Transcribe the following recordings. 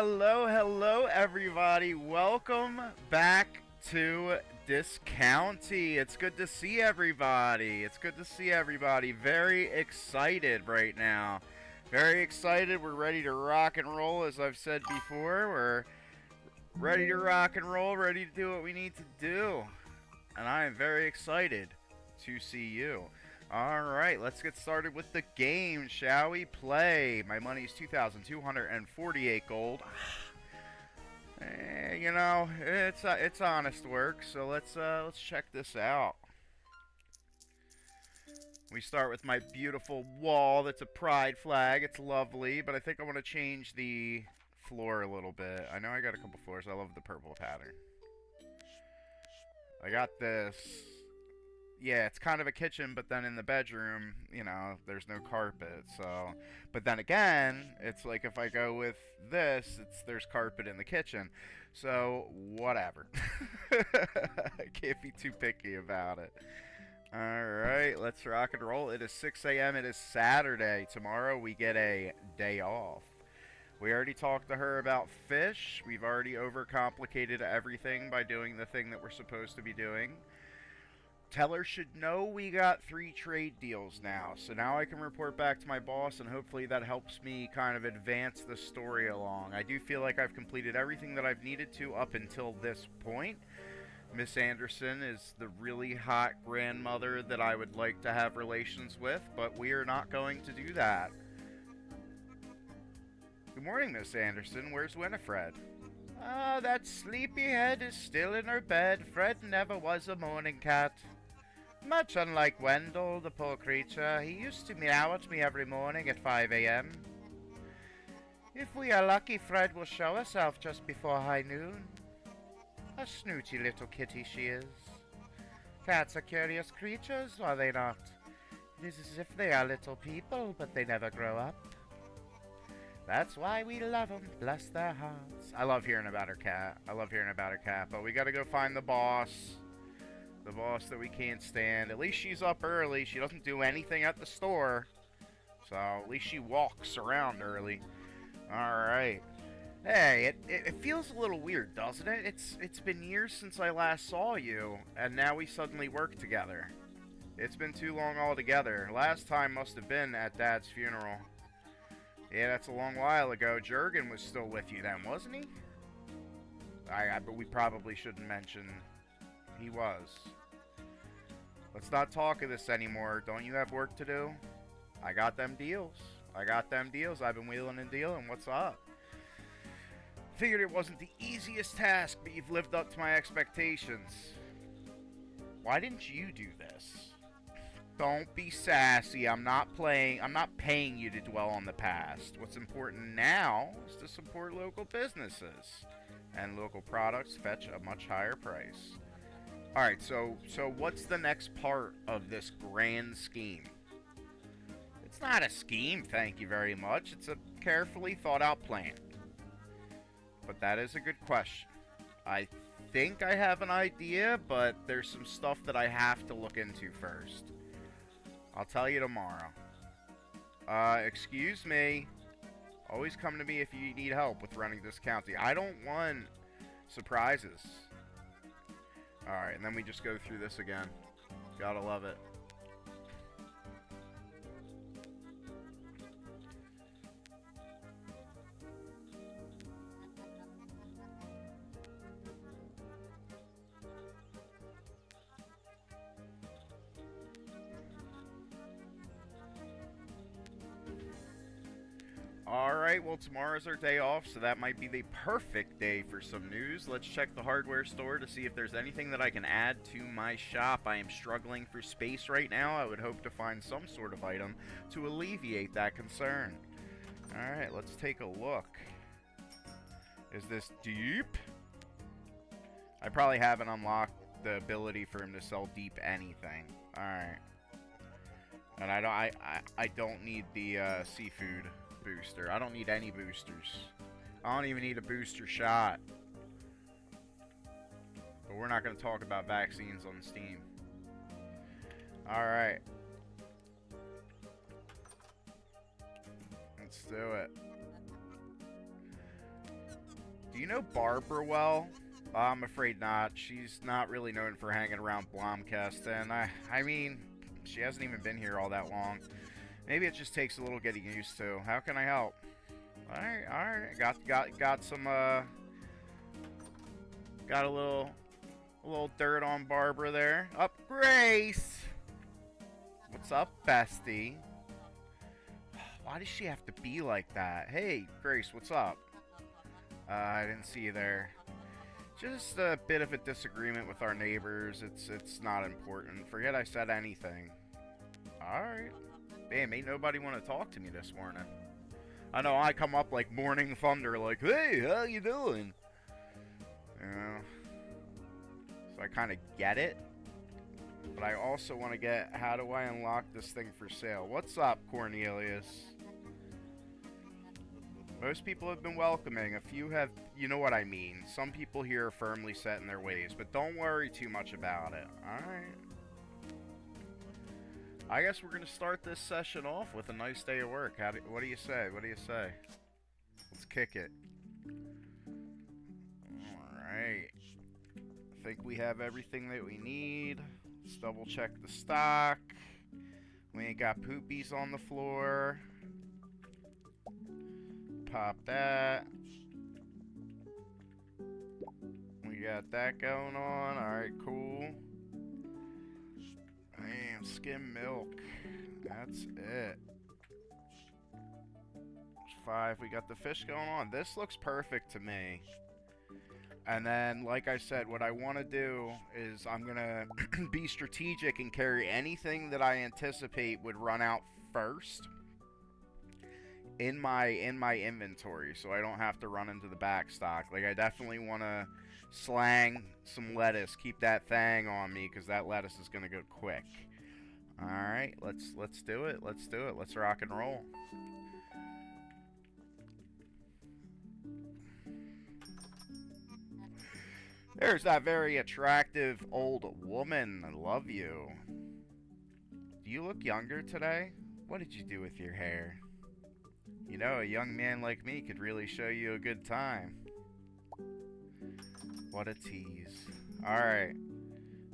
Hello, everybody. Welcome back to Discounty. It's good to see everybody. Very excited right now. Very excited. We're ready to rock and roll, as I've said before. We're ready to rock and roll, ready to do what we need to do. And I am very excited to see you. Alright, let's get started with the game, shall we? Play. My money is 2,248 gold. It's honest work, so let's check this out. We start with my beautiful wall that's a pride flag. It's lovely, but I think I want to change the floor a little bit. I know I got a couple floors. I love the purple pattern. I got this. Yeah, it's kind of a kitchen, but then in the bedroom, there's no carpet. So, but then again, it's like if I go with this, there's carpet in the kitchen. So, whatever. I can't be too picky about it. Alright, let's rock and roll. It is 6 a.m. It is Saturday. Tomorrow we get a day off. We already talked to her about fish. We've already overcomplicated everything by doing the thing that we're supposed to be doing. Teller should know we got 3 trade deals now, so now I can report back to my boss, and hopefully that helps me kind of advance the story along. I do feel like I've completed everything that I've needed to up until this point. Miss Anderson is the really hot grandmother that I would like to have relations with, but we are not going to do that. Good morning, Miss Anderson. Where's Winifred? Ah, that sleepyhead is still in her bed. Fred never was a morning cat. Much unlike Wendell, the poor creature, he used to meow at me every morning at 5 a.m. If we are lucky, Fred will show herself just before high noon. A snooty little kitty she is. Cats are curious creatures, are they not? It is as if they are little people, but they never grow up. That's why we love them, bless their hearts. I love hearing about her cat. But we gotta go find the boss. The boss that we can't stand. At least she's up early. She doesn't do anything at the store. So at least she walks around early. Alright. Hey, it feels a little weird, doesn't it? It's been years since I last saw you, and now we suddenly work together. It's been too long altogether. Last time must have been at Dad's funeral. Yeah, that's a long while ago. Jurgen was still with you then, wasn't he? But we probably shouldn't mention he was. Let's not talk of this anymore. Don't you have work to do? I got them deals. I've been wheeling and dealing. What's up? Figured it wasn't the easiest task, but you've lived up to my expectations. Why didn't you do this? Don't be sassy. I'm not paying you to dwell on the past. What's important now is to support local businesses. And local products fetch a much higher price. Alright, so what's the next part of this grand scheme? It's not a scheme, thank you very much. It's a carefully thought out plan. But that is a good question. I think I have an idea, but there's some stuff that I have to look into first. I'll tell you tomorrow. Excuse me. Always come to me if you need help with running this county. I don't want surprises. Alright, and then we just go through this again. Gotta love it. Alright, well tomorrow's our day off, so that might be the perfect day for some news. Let's check the hardware store to see if there's anything that I can add to my shop. I am struggling for space right now. I would hope to find some sort of item to alleviate that concern. Alright, let's take a look. Is this deep? I probably haven't unlocked the ability for him to sell deep anything. Alright. And I don't need the seafood booster. I don't need any boosters. I don't even need a booster shot. But we're not going to talk about vaccines on Steam. Alright. Let's do it. Do you know Barbara well? I'm afraid not. She's not really known for hanging around Blomkest, and I mean, she hasn't even been here all that long. Maybe it just takes a little getting used to. How can I help? All right. Got some got a little dirt on Barbara there. Up, Grace. What's up, bestie? Why does she have to be like that? Hey, Grace, what's up? I didn't see you there. Just a bit of a disagreement with our neighbors. It's not important. Forget I said anything. Alright. Damn, ain't nobody want to talk to me this morning. I know I come up like morning thunder, like, hey, how you doing? You know, so I kind of get it. But I also want to get, how do I unlock this thing for sale? What's up, Cornelius? Most people have been welcoming. A few have, you know what I mean. Some people here are firmly set in their ways, but don't worry too much about it. Alright. I guess we're going to start this session off with a nice day of work. What do you say? What do you say? Let's kick it. Alright. I think we have everything that we need. Let's double check the stock. We ain't got poopies on the floor. Pop that. We got that going on. Alright, cool. Damn, skim milk. That's it. 5. We got the fish going on. This looks perfect to me. And then, like I said, what I want to do is I'm going to be strategic and carry anything that I anticipate would run out first in my inventory, so I don't have to run into the back stock. Like, I definitely want to slang some lettuce, keep that thing on me, because that lettuce is going to go quick. Alright, let's do it. Let's do it. Let's rock and roll. There's that very attractive old woman. I love you. Do you look younger today? What did you do with your hair? You know, a young man like me could really show you a good time. What a tease. Alright.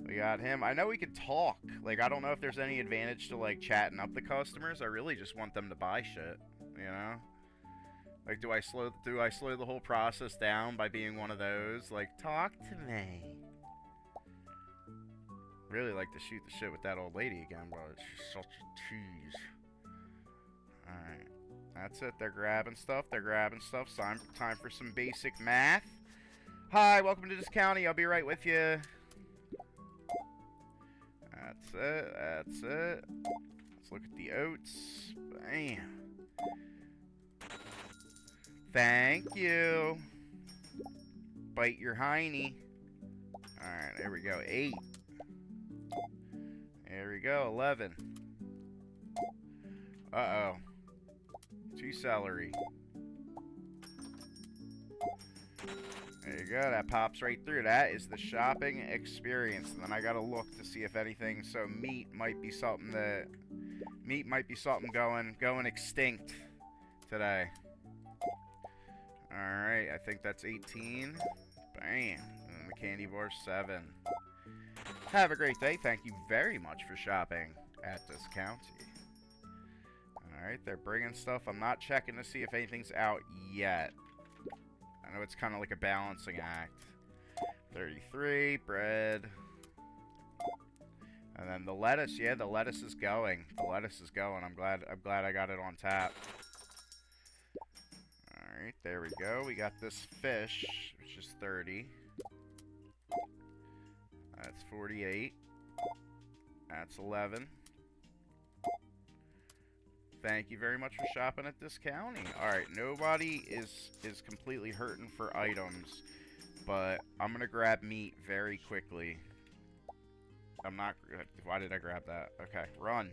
We got him. I know we could talk. Like, I don't know if there's any advantage to, like, chatting up the customers. I really just want them to buy shit, you know? Like, do I slow the whole process down by being one of those? Like, talk to me. Really like to shoot the shit with that old lady again, but she's such a tease. Alright. That's it. They're grabbing stuff. Time for some basic math. Hi, welcome to this county. I'll be right with you. That's it. Let's look at the oats. Bam. Thank you. Bite your hiney. Alright, there we go. 8. There we go. 11. Uh-oh. 2 celery. There you go. That pops right through. That is the shopping experience. And then I gotta look to see if anything. So meat might be something going extinct today. Alright, I think that's 18. Bam. And the candy bar 7. Have a great day. Thank you very much for shopping at this county. Alright, they're bringing stuff. I'm not checking to see if anything's out yet. I know it's kind of like a balancing act. 33, bread. And then the lettuce. Yeah, the lettuce is going. I'm glad I got it on tap. Alright, there we go. We got this fish, which is 30. That's 48. That's 11. Thank you very much for shopping at this county. Alright, nobody is completely hurting for items, but I'm gonna grab meat very quickly. I'm not... Why did I grab that? Okay, run.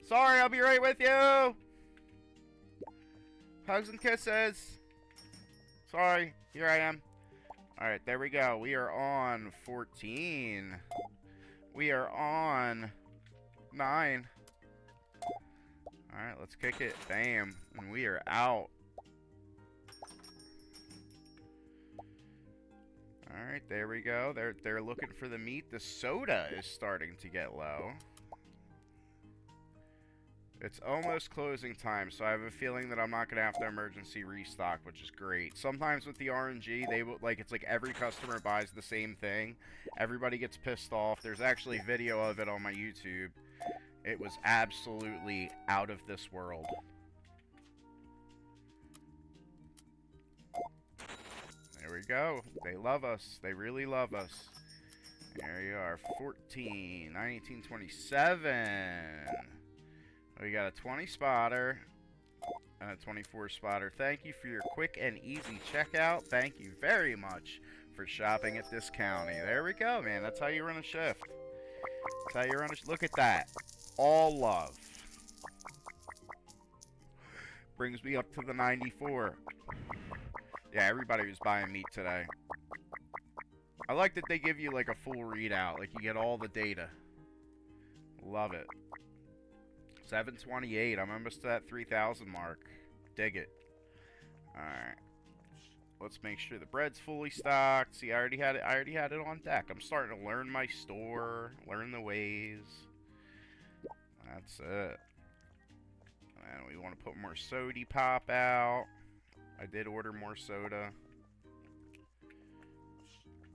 Sorry, I'll be right with you! Hugs and kisses! Sorry, here I am. Alright, there we go. We are on 14. We are on 9. Alright, let's kick it. Bam. And we are out. All right, there we go. They're looking for the meat. The soda is starting to get low. It's almost closing time, so I have a feeling that I'm not gonna have to emergency restock, which is great. Sometimes with the RNG, they will it's like every customer buys the same thing. Everybody gets pissed off. There's actually video of it on my YouTube. It was absolutely out of this world. There we go. They love us. They really love us. There you are. 14, 1927. We got a 20 spotter and a 24 spotter. Thank you for your quick and easy checkout. Thank you very much for shopping at this county. There we go, man. That's how you run a shift. That's how you run a shift. Look at that. All love. Brings me up to the 94. Yeah, everybody was buying meat today. I like that they give you like a full readout. Like you get all the data. Love it. 728. I'm almost to that 3,000 mark. Dig it. Alright. Let's make sure the bread's fully stocked. See, I already had it on deck. I'm starting to learn my store, learn the ways. That's it. And we want to put more soda pop out. I did order more soda.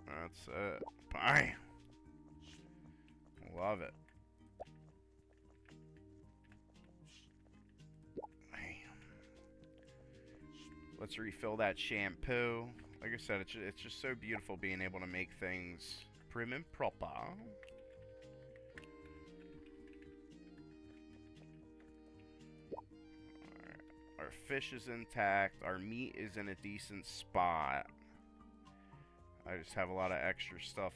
That's it. Bye. Love it. Let's refill that shampoo. Like I said, it's just so beautiful being able to make things prim and proper. Our fish is intact. Our meat is in a decent spot. I just have a lot of extra stuff.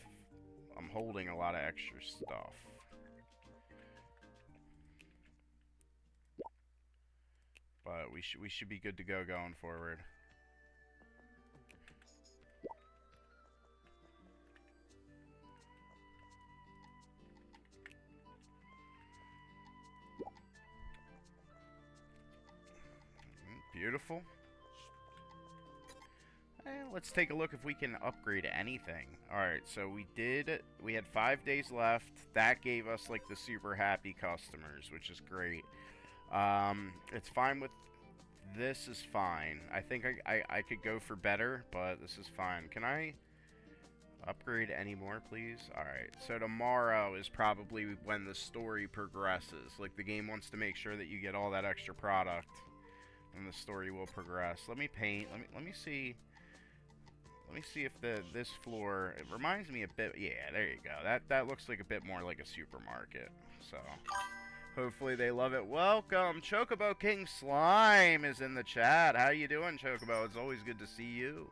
I'm holding a lot of extra stuff. But we should be good to go going forward. Beautiful. Let's take a look if we can upgrade anything. Alright, so we had 5 days left. That gave us like the super happy customers, which is great. It's fine with... This is fine. I think I could go for better, but this is fine. Can I upgrade any more, please? Alright, so tomorrow is probably when the story progresses. Like, the game wants to make sure that you get all that extra product, and the story will progress. Let me paint. Let me see... Let me see if this floor... It reminds me a bit... Yeah, there you go. That looks like a bit more like a supermarket. So... Hopefully they love it. Welcome! Chocobo King Slime is in the chat. How you doing, Chocobo? It's always good to see you.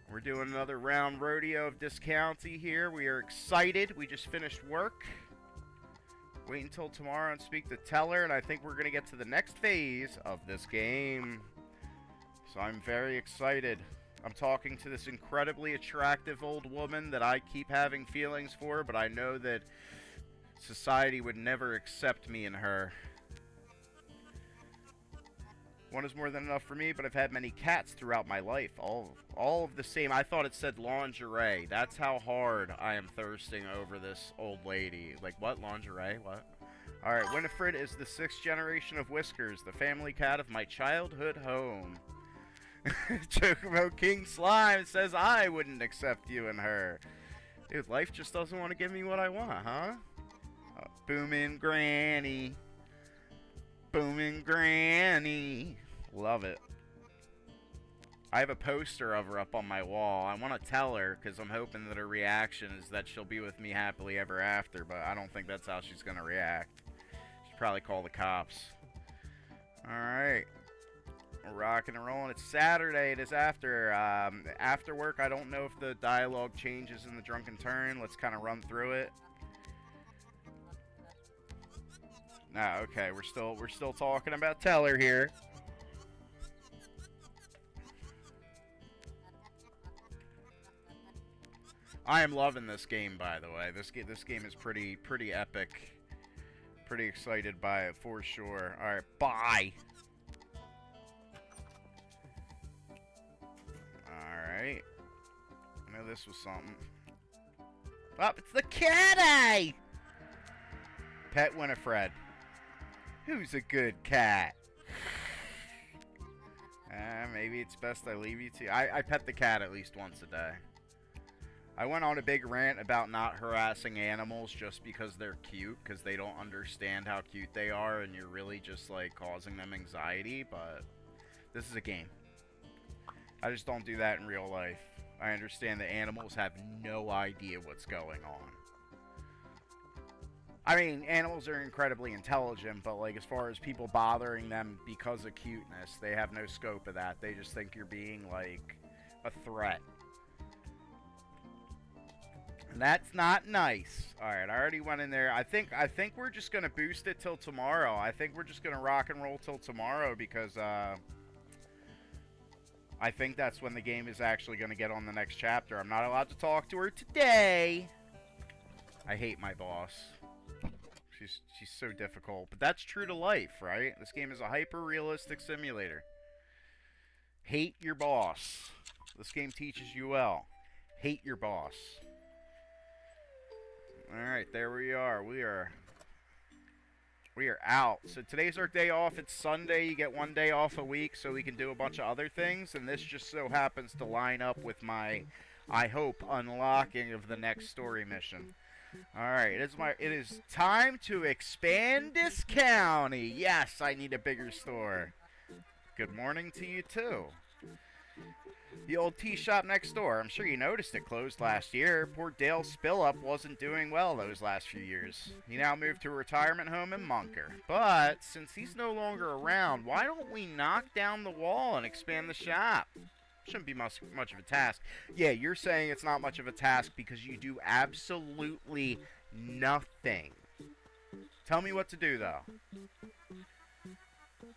We're doing another round rodeo of Discounty here. We are excited. We just finished work. Wait until tomorrow and speak to Teller, and I think we're going to get to the next phase of this game. So I'm very excited. I'm talking to this incredibly attractive old woman that I keep having feelings for, but I know that society would never accept me and her. One is more than enough for me, but I've had many cats throughout my life. All of the same. I thought it said lingerie. That's how hard I am thirsting over this old lady. Like, what? Lingerie? What? Alright, Winifred is the 6th generation of Whiskers, the family cat of my childhood home. Chocobo King Slime says I wouldn't accept you and her. Dude, life just doesn't want to give me what I want, huh? Boomin' Granny. Boomin' Granny. Love it. I have a poster of her up on my wall. I want to tell her because I'm hoping that her reaction is that she'll be with me happily ever after, but I don't think that's how she's going to react. She'll probably call the cops. Alright. We're rocking and rolling. It's Saturday. It is after work. I don't know if the dialogue changes in the Drunken Turn. Let's kind of run through it. No, okay, we're still talking about Teller here. I am loving this game, by the way. This game is pretty epic. Pretty excited by it for sure. All right, bye. All right, this was something. Oh, it's the cat. Pet Winifred. Who's a good cat? Maybe it's best I leave you to. I pet the cat at least once a day. I went on a big rant about not harassing animals just because they're cute, because they don't understand how cute they are, and you're really just, like, causing them anxiety, but this is a game. I just don't do that in real life. I understand that animals have no idea what's going on. I mean, animals are incredibly intelligent, but, like, as far as people bothering them because of cuteness, they have no scope of that. They just think you're being, like, a threat. And that's not nice. Alright, I already went in there. I think we're just going to boost it till tomorrow. I think we're just going to rock and roll till tomorrow because, I think that's when the game is actually going to get on the next chapter. I'm not allowed to talk to her today. I hate my boss. She's so difficult. But that's true to life, right? This game is a hyper-realistic simulator. Hate your boss. This game teaches you well. Hate your boss. Alright, there we are. We are out. So today's our day off. It's Sunday. You get one day off a week so we can do a bunch of other things. And this just so happens to line up with my, I hope, unlocking of the next story mission. Alright, it is time to expand this county. Yes, I need a bigger store. Good morning to you too. The old tea shop next door. I'm sure you noticed it closed last year. Poor Dale Spillup wasn't doing well those last few years. He now moved to a retirement home in Munker. But since he's no longer around, why don't we knock down the wall and expand the shop? Shouldn't be much of a task. Yeah, you're saying it's not much of a task because you do absolutely nothing. Tell me what to do, though.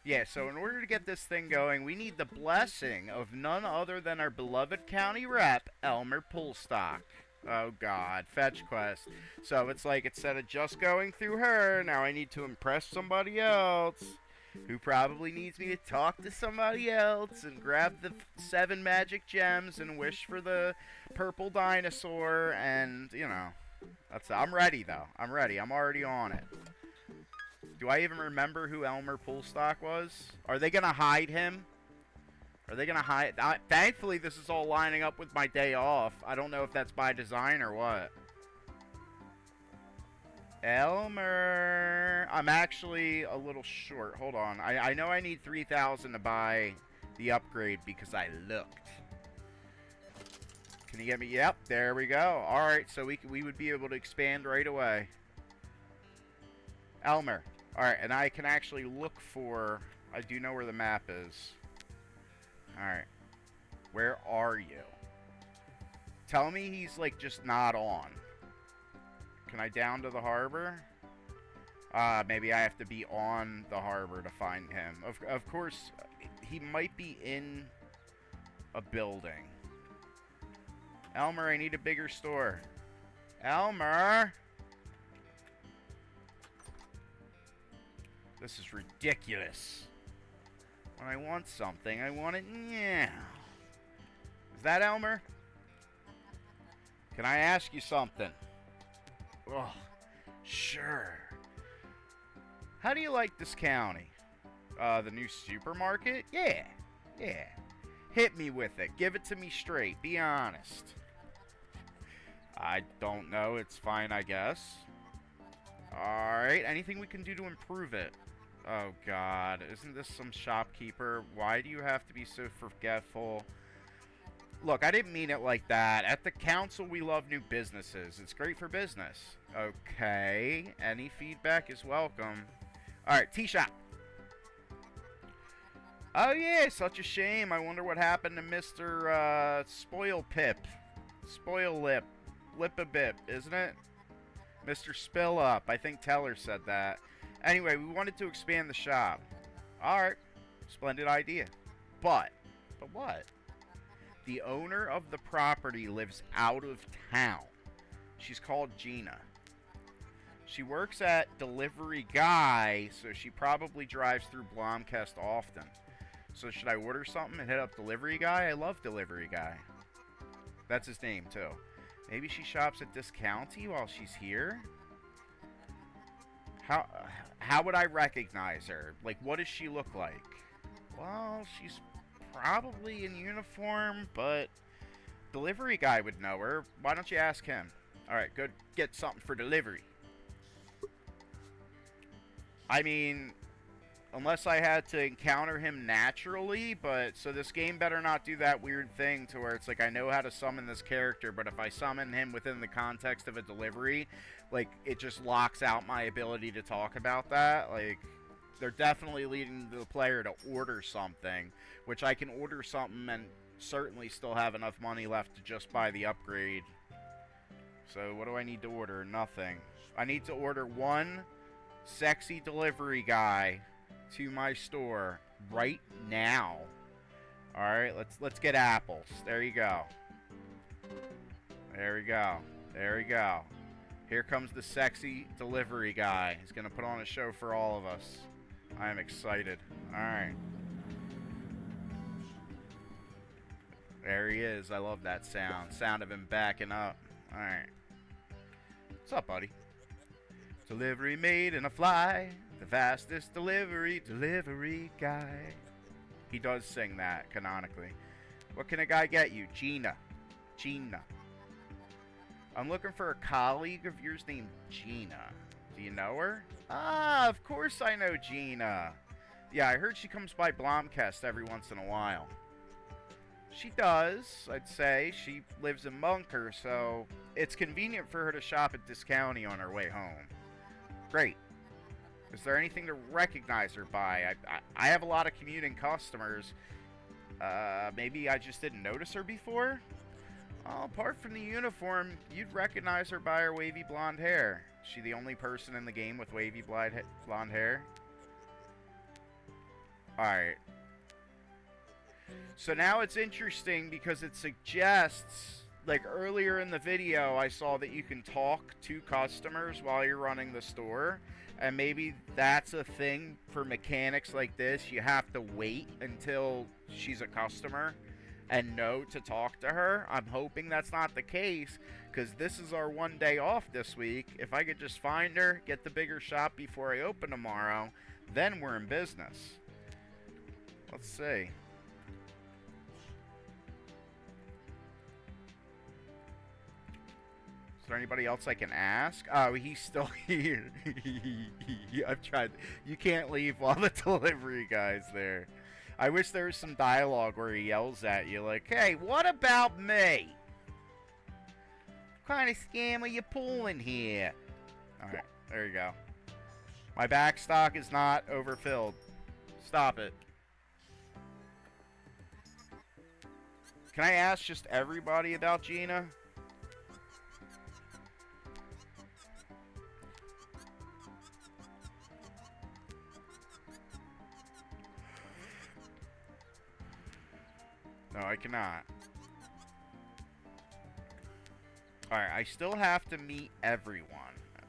Yeah, so in order to get this thing going, we need the blessing of none other than our beloved county rep, Elmer Pullstock. Oh, God. Fetch quest. So it's like, instead of just going through her, now I need to impress somebody else, who probably needs me to talk to somebody else and grab the 7 magic gems and wish for the purple dinosaur, and, you know, I'm ready, though. I'm ready. I'm already on it. Do I even remember who Elmer Pullstock was? Are they going to hide him? Are they going to hide? Thankfully, this is all lining up with my day off. I don't know if that's by design or what. Elmer. I'm actually a little short. Hold on. I know I need 3,000 to buy the upgrade because I looked. Can you get me? Yep, there we go. Alright, so we would be able to expand right away. Elmer. Alright, and I can actually look for... I do know where the map is. Alright. Where are you? Tell me he's, like, just not on. Can I down to the harbor? Maybe I have to be on the harbor to find him. Of course, he might be in a building. Elmer, I need a bigger store. Elmer! This is ridiculous. When I want something, I want it now. Is that Elmer? Can I ask you something? Oh, sure. How do you like this county? The new supermarket? Yeah. Hit me with it. Give it to me straight. Be honest. I don't know. It's fine, I guess. Alright. Anything we can do to improve it? Oh, God. Isn't this some shopkeeper? Why do you have to be so forgetful? Look, I didn't mean it like that. At the council, we love new businesses. It's great for business. Okay. Any feedback is welcome. Alright, tea shop. Oh, yeah. Such a shame. I wonder what happened to Mr. Spoil Pip. Spoil Lip. Lip-a-bip, isn't it? Mr. Spill Up. I think Teller said that. Anyway, we wanted to expand the shop. Alright. Splendid idea. But what? The owner of the property lives out of town. She's called Gina. She works at Delivery Guy, so she probably drives through Blomcast often. So should I order something and hit up Delivery Guy? I love Delivery Guy. That's his name, too. Maybe she shops at Discounty while she's here? How how would I recognize her? Like, what does she look like? Well, she's probably in uniform, but delivery guy would know her. Why don't you ask him? Alright, go get something for delivery. I mean, unless I had to encounter him naturally, but so this game better not do that weird thing to where it's like I know how to summon this character, but if I summon him within the context of a delivery, like it just locks out my ability to talk about that. Like they're definitely leading the player to order something, which I can order something and certainly still have enough money left to just buy the upgrade. So what do I need to order? Nothing. I need to order one sexy delivery guy to my store right now. All right, let's get apples. There you go. There we go. There we go. Here comes the sexy delivery guy. He's gonna put on a show for all of us. I am excited. All right. There he is. I love that sound. Sound of him backing up. All right. What's up, buddy? Delivery made in a fly. The fastest delivery guy. He does sing that canonically. What can a guy get you? Gina. Gina. I'm looking for a colleague of yours named Gina. Do you know her? Ah, of course I know Gina. Yeah, I heard she comes by Blomkest every once in a while. She does, I'd say. She lives in Bunker, so it's convenient for her to shop at Discounty on her way home. Great. Is there anything to recognize her by? I have a lot of commuting customers. Maybe I just didn't notice her before? Well, apart from the uniform, you'd recognize her by her wavy blonde hair. Is she the only person in the game with wavy blonde hair? Alright. So now it's interesting because it suggests, like earlier in the video, I saw that you can talk to customers while you're running the store. And maybe that's a thing for mechanics like this. You have to wait until she's a customer and know to talk to her. I'm hoping that's not the case because this is our one day off this week. If I could just find her, get the bigger shop before I open tomorrow, then we're in business. Let's see. Is there anybody else I can ask? Oh, he's still here. I've tried. You can't leave while the delivery guy's there. I wish there was some dialogue where he yells at you like, hey, what about me? What kind of scam are you pulling here? Alright, there you go. My back stock is not overfilled. Stop it. Can I ask just everybody about Gina? No, I cannot. Alright, I still have to meet everyone.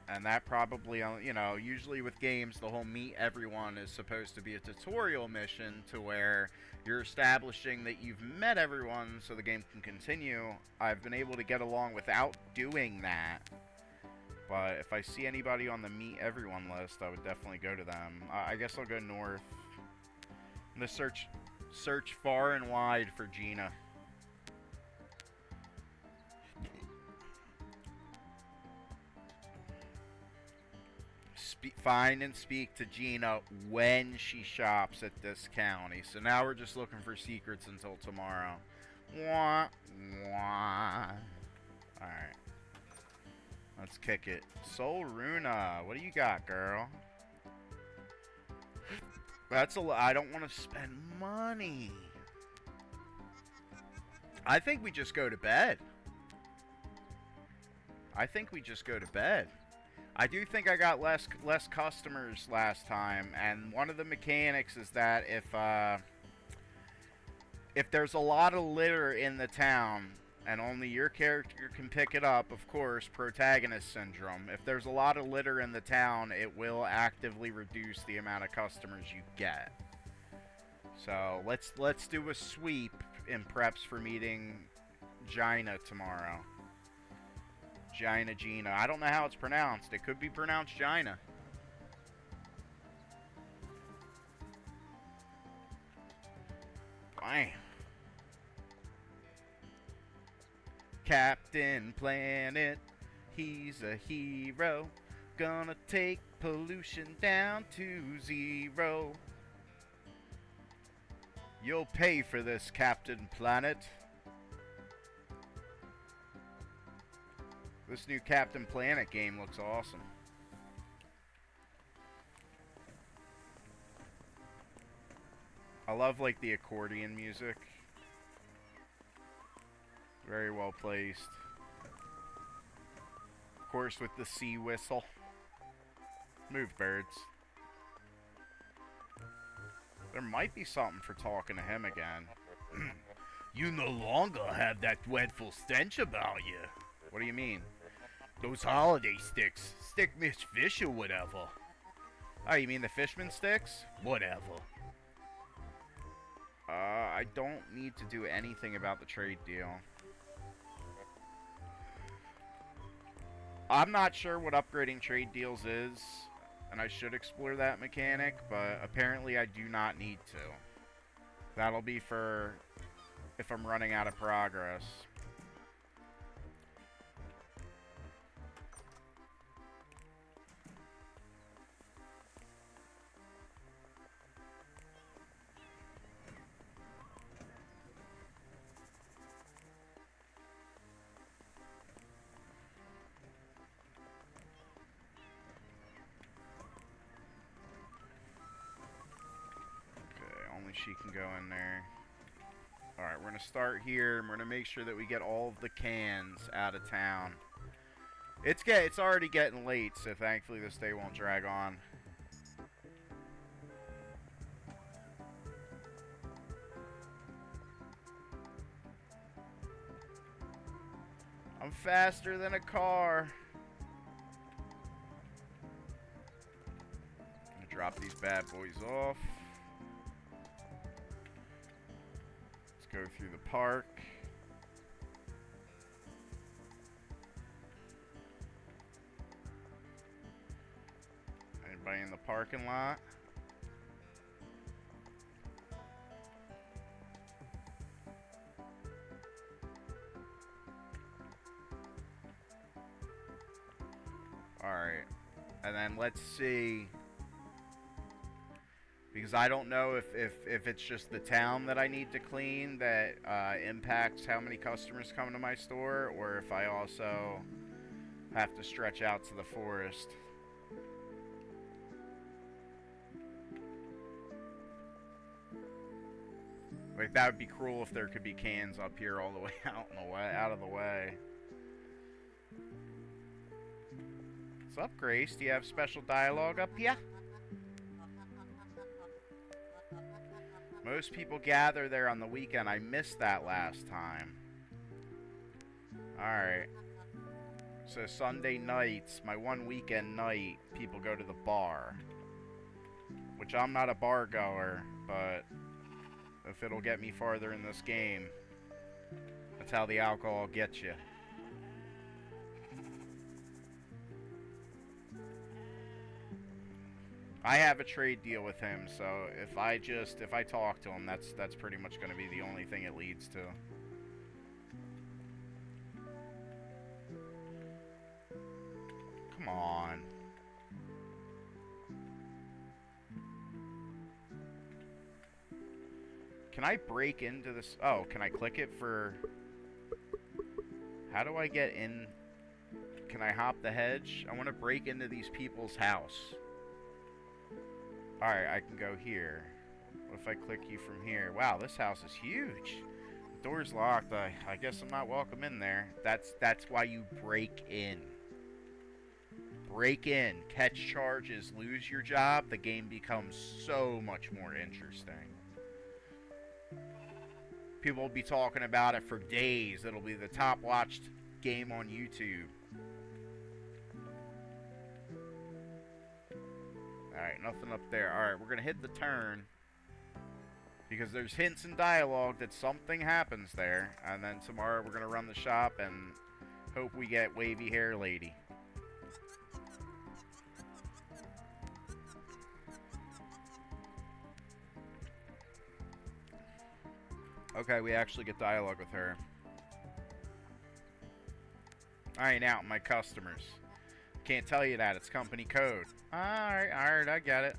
And that probably, you know, usually with games, the whole meet everyone is supposed to be a tutorial mission to where you're establishing that you've met everyone so the game can continue. I've been able to get along without doing that. But if I see anybody on the meet everyone list, I would definitely go to them. I guess I'll go north. I'm gonna search far and wide for Gina. Find and speak to Gina when she shops at Discounty. So now we're just looking for secrets until tomorrow. Wah, wah. Alright. Let's kick it. Soul Runa, what do you got, girl? That's a lot. I don't want to spend money. I think we just go to bed. I think we just go to bed. I do think I got less customers last time, and one of the mechanics is that if there's a lot of litter in the town, and only your character can pick it up, of course, protagonist syndrome. If there's a lot of litter in the town, it will actively reduce the amount of customers you get. So let's do a sweep in preps for meeting Gina tomorrow. Gina. I don't know how it's pronounced. It could be pronounced Gina. Bam. Captain Planet, he's a hero. Gonna take pollution down to 0. You'll pay for this, Captain Planet. This new Captain Planet game looks awesome. I love, like, the accordion music. Very well placed. Of course, with the sea whistle. Move, birds. There might be something for talking to him again. You no longer have that dreadful stench about you. What do you mean? Those holiday sticks. Stick Miss Fish or whatever. Oh, you mean the Fishman sticks? Whatever. I don't need to do anything about the trade deal. I'm not sure what upgrading trade deals is, and I should explore that mechanic, but apparently I do not need to. That'll be for if I'm running out of progress. She can go in there. Alright, we're going to start here, and we're going to make sure that we get all of the cans out of town. It's already getting late, so thankfully this day won't drag on. I'm faster than a car. I'm going to drop these bad boys off. Go through the park. Anybody in the parking lot? Alright. And then let's see. Because I don't know if it's just the town that I need to clean that impacts how many customers come to my store, or if I also have to stretch out to the forest. Like, that would be cruel if there could be cans up here all the way out of the way. What's up, Grace? Do you have special dialogue up here? Most people gather there on the weekend. I missed that last time. Alright. So Sunday nights, my one weekend night, people go to the bar. Which I'm not a bar goer, but if it'll get me farther in this game, that's how the alcohol gets you. I have a trade deal with him, so if I talk to him, that's pretty much going to be the only thing it leads to. Come on. Can I break into this? Oh, can I click it for... How do I get in? Can I hop the hedge? I want to break into these people's house. Alright, I can go here. What if I click you from here? Wow, this house is huge. The door's locked. I guess I'm not welcome in there. That's why you break in. Break in. Catch charges. Lose your job. The game becomes so much more interesting. People will be talking about it for days. It'll be the top watched game on YouTube. Alright, nothing up there. Alright, we're going to hit the turn. Because there's hints in dialogue that something happens there, and then tomorrow we're gonna run the shop and hope we get wavy hair lady. Okay, we actually get dialogue with her. I ain't out my customers. Can't tell you that, it's company code. Alright, I get it.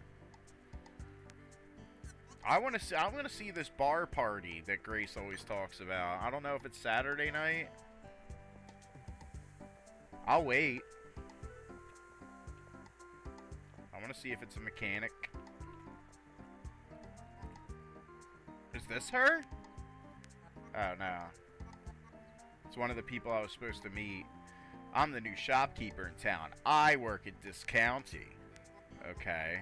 I want to see this bar party that Grace always talks about. I don't know if it's Saturday night. I'll wait. I want to see if it's a mechanic. Is this her? Oh, no. It's one of the people I was supposed to meet. I'm the new shopkeeper in town. I work at Discounty. Okay.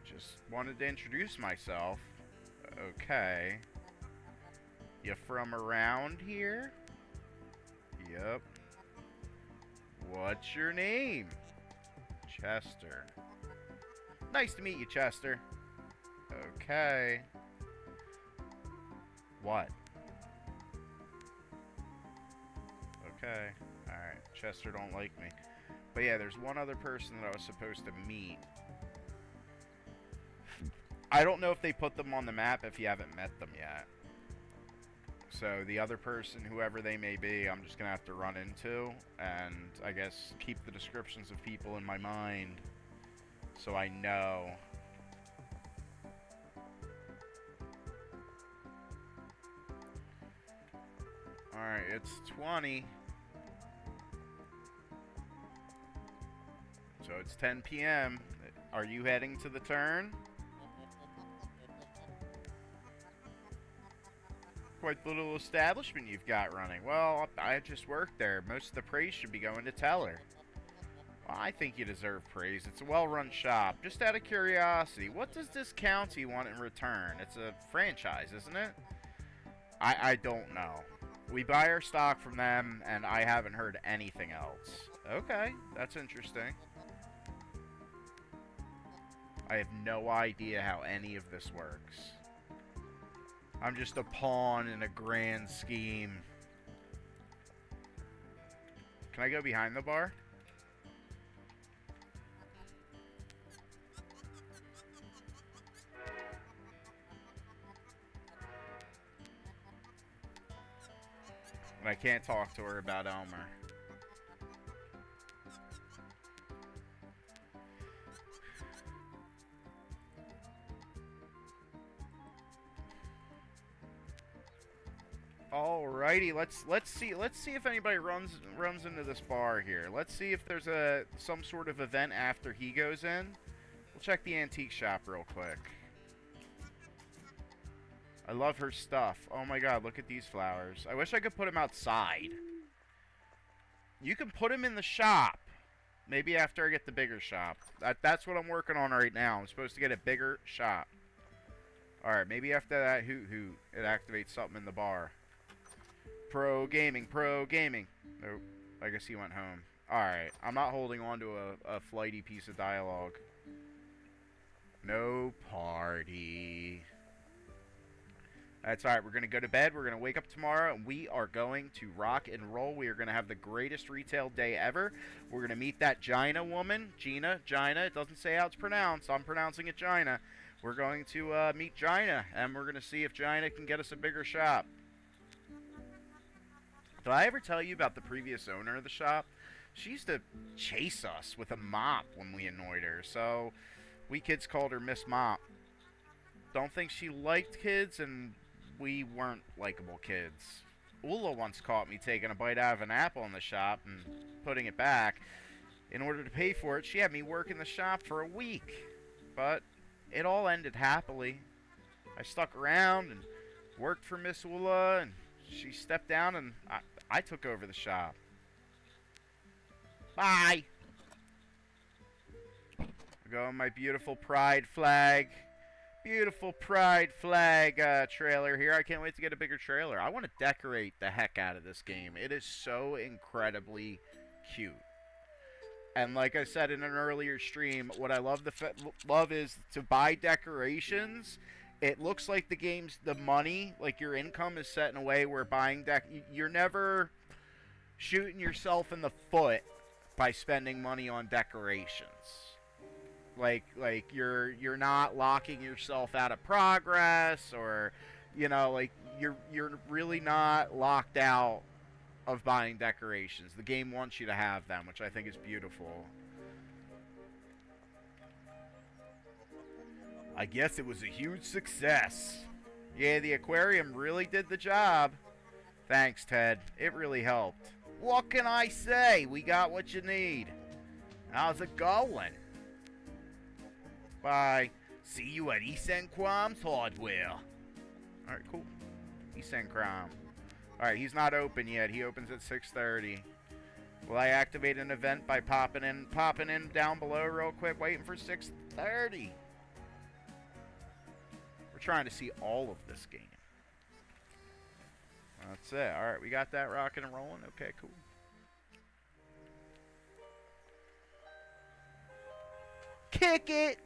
Just wanted to introduce myself. Okay. You from around here? Yep. What's your name? Chester. Nice to meet you, Chester. Okay. What? Okay. Alright. Chester don't like me. But yeah, there's one other person that I was supposed to meet. I don't know if they put them on the map if you haven't met them yet. So the other person, whoever they may be, I'm just going to have to run into. And I guess keep the descriptions of people in my mind so I know. Alright, it's 20. So it's 10 p.m. Are you heading to the turn? Quite the little establishment you've got running. Well, I just worked there. Most of the praise should be going to Teller. Well, I think you deserve praise. It's a well-run shop. Just out of curiosity, what does this county want in return? It's a franchise, isn't it? I don't know. We buy our stock from them, and I haven't heard anything else. Okay, that's interesting. I have no idea how any of this works. I'm just a pawn in a grand scheme. Can I go behind the bar? And I can't talk to her about Elmer. Alrighty, let's see if anybody runs into this bar here. Let's see if there's some sort of event after he goes in. We'll check the antique shop real quick. I love her stuff. Oh my god, look at these flowers. I wish I could put them outside. You can put them in the shop. Maybe after I get the bigger shop. That's what I'm working on right now. I'm supposed to get a bigger shop. Alright, maybe after that hoot, it activates something in the bar. Pro gaming. Nope. I guess he went home. Alright, I'm not holding on to a flighty piece of dialogue. No party. That's alright, we're going to go to bed. We're going to wake up tomorrow, and we are going to rock and roll. We are going to have the greatest retail day ever. We're going to meet that Gina woman. Gina. It doesn't say how it's pronounced. I'm pronouncing it Gina. We're going to meet Gina, and we're going to see if Gina can get us a bigger shop. Did I ever tell you about the previous owner of the shop? She used to chase us with a mop when we annoyed her, so we kids called her Miss Mop. Don't think she liked kids, and we weren't likable kids. Ula once caught me taking a bite out of an apple in the shop and putting it back. In order to pay for it, she had me work in the shop for a week. But it all ended happily. I stuck around and worked for Miss Ula, and she stepped down, and I took over the shop. Bye! I go on my beautiful pride flag. Beautiful pride flag trailer here. I can't wait to get a bigger trailer. I want to decorate the heck out of this game. It is so incredibly cute. And like I said in an earlier stream, what I love is to buy decorations it looks like the money, like your income is set in a way where buying you're never shooting yourself in the foot by spending money on decorations. You're not locking yourself out of progress, or like you're really not locked out of buying decorations. The game wants you to have them, which I think is beautiful. I guess it was a huge success. Yeah, the aquarium really did the job. Thanks, Ted. It really helped. What can I say? We got what you need. How's it going? Bye. See you at Esenquam's Hardware. Alright, cool. Esenquam. Alright, he's not open yet. He opens at 6:30. Will I activate an event by popping in down below real quick, waiting for 6:30? We're trying to see all of this game. That's it. Alright, we got that rocking and rolling. Okay, cool. Kick it!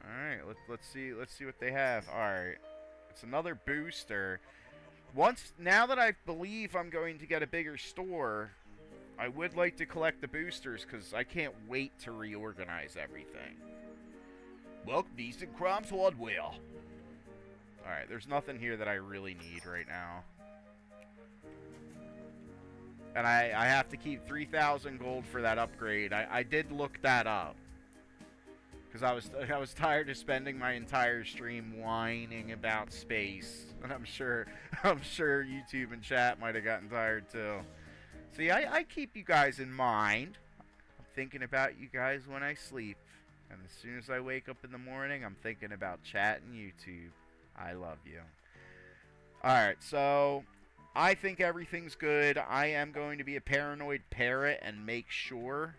Alright, let's see what they have. Alright. It's another booster. Now that I believe I'm going to get a bigger store, I would like to collect the boosters because I can't wait to reorganize everything. Welcome to Easton Crom's Hardware. Alright, there's nothing here that I really need right now. And I have to keep 3,000 gold for that upgrade. I did look that up. Because I was tired of spending my entire stream whining about space. And I'm sure YouTube and chat might have gotten tired too. See, I keep you guys in mind. I'm thinking about you guys when I sleep. And as soon as I wake up in the morning, I'm thinking about chat and YouTube. I love you. Alright, so I think everything's good. I am going to be a paranoid parrot and make sure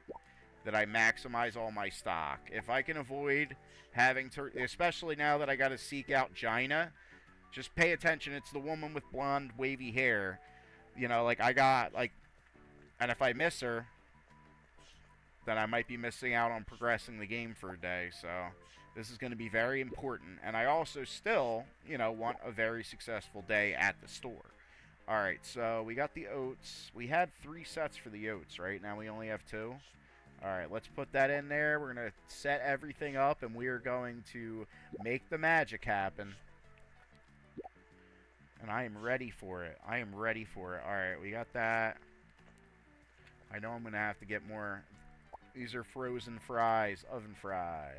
that I maximize all my stock. If I can avoid having to, especially now that I got to seek out Gina, just pay attention. It's the woman with blonde, wavy hair. And if I miss her, then I might be missing out on progressing the game for a day. So this is going to be very important. And I also still, want a very successful day at the store. Alright, so we got the oats. We had 3 sets for the oats, right? Now we only have 2. Alright, let's put that in there. We're going to set everything up, and we are going to make the magic happen. And I am ready for it. I am ready for it. Alright, we got that. I know I'm going to have to get more. These are frozen fries, oven fries.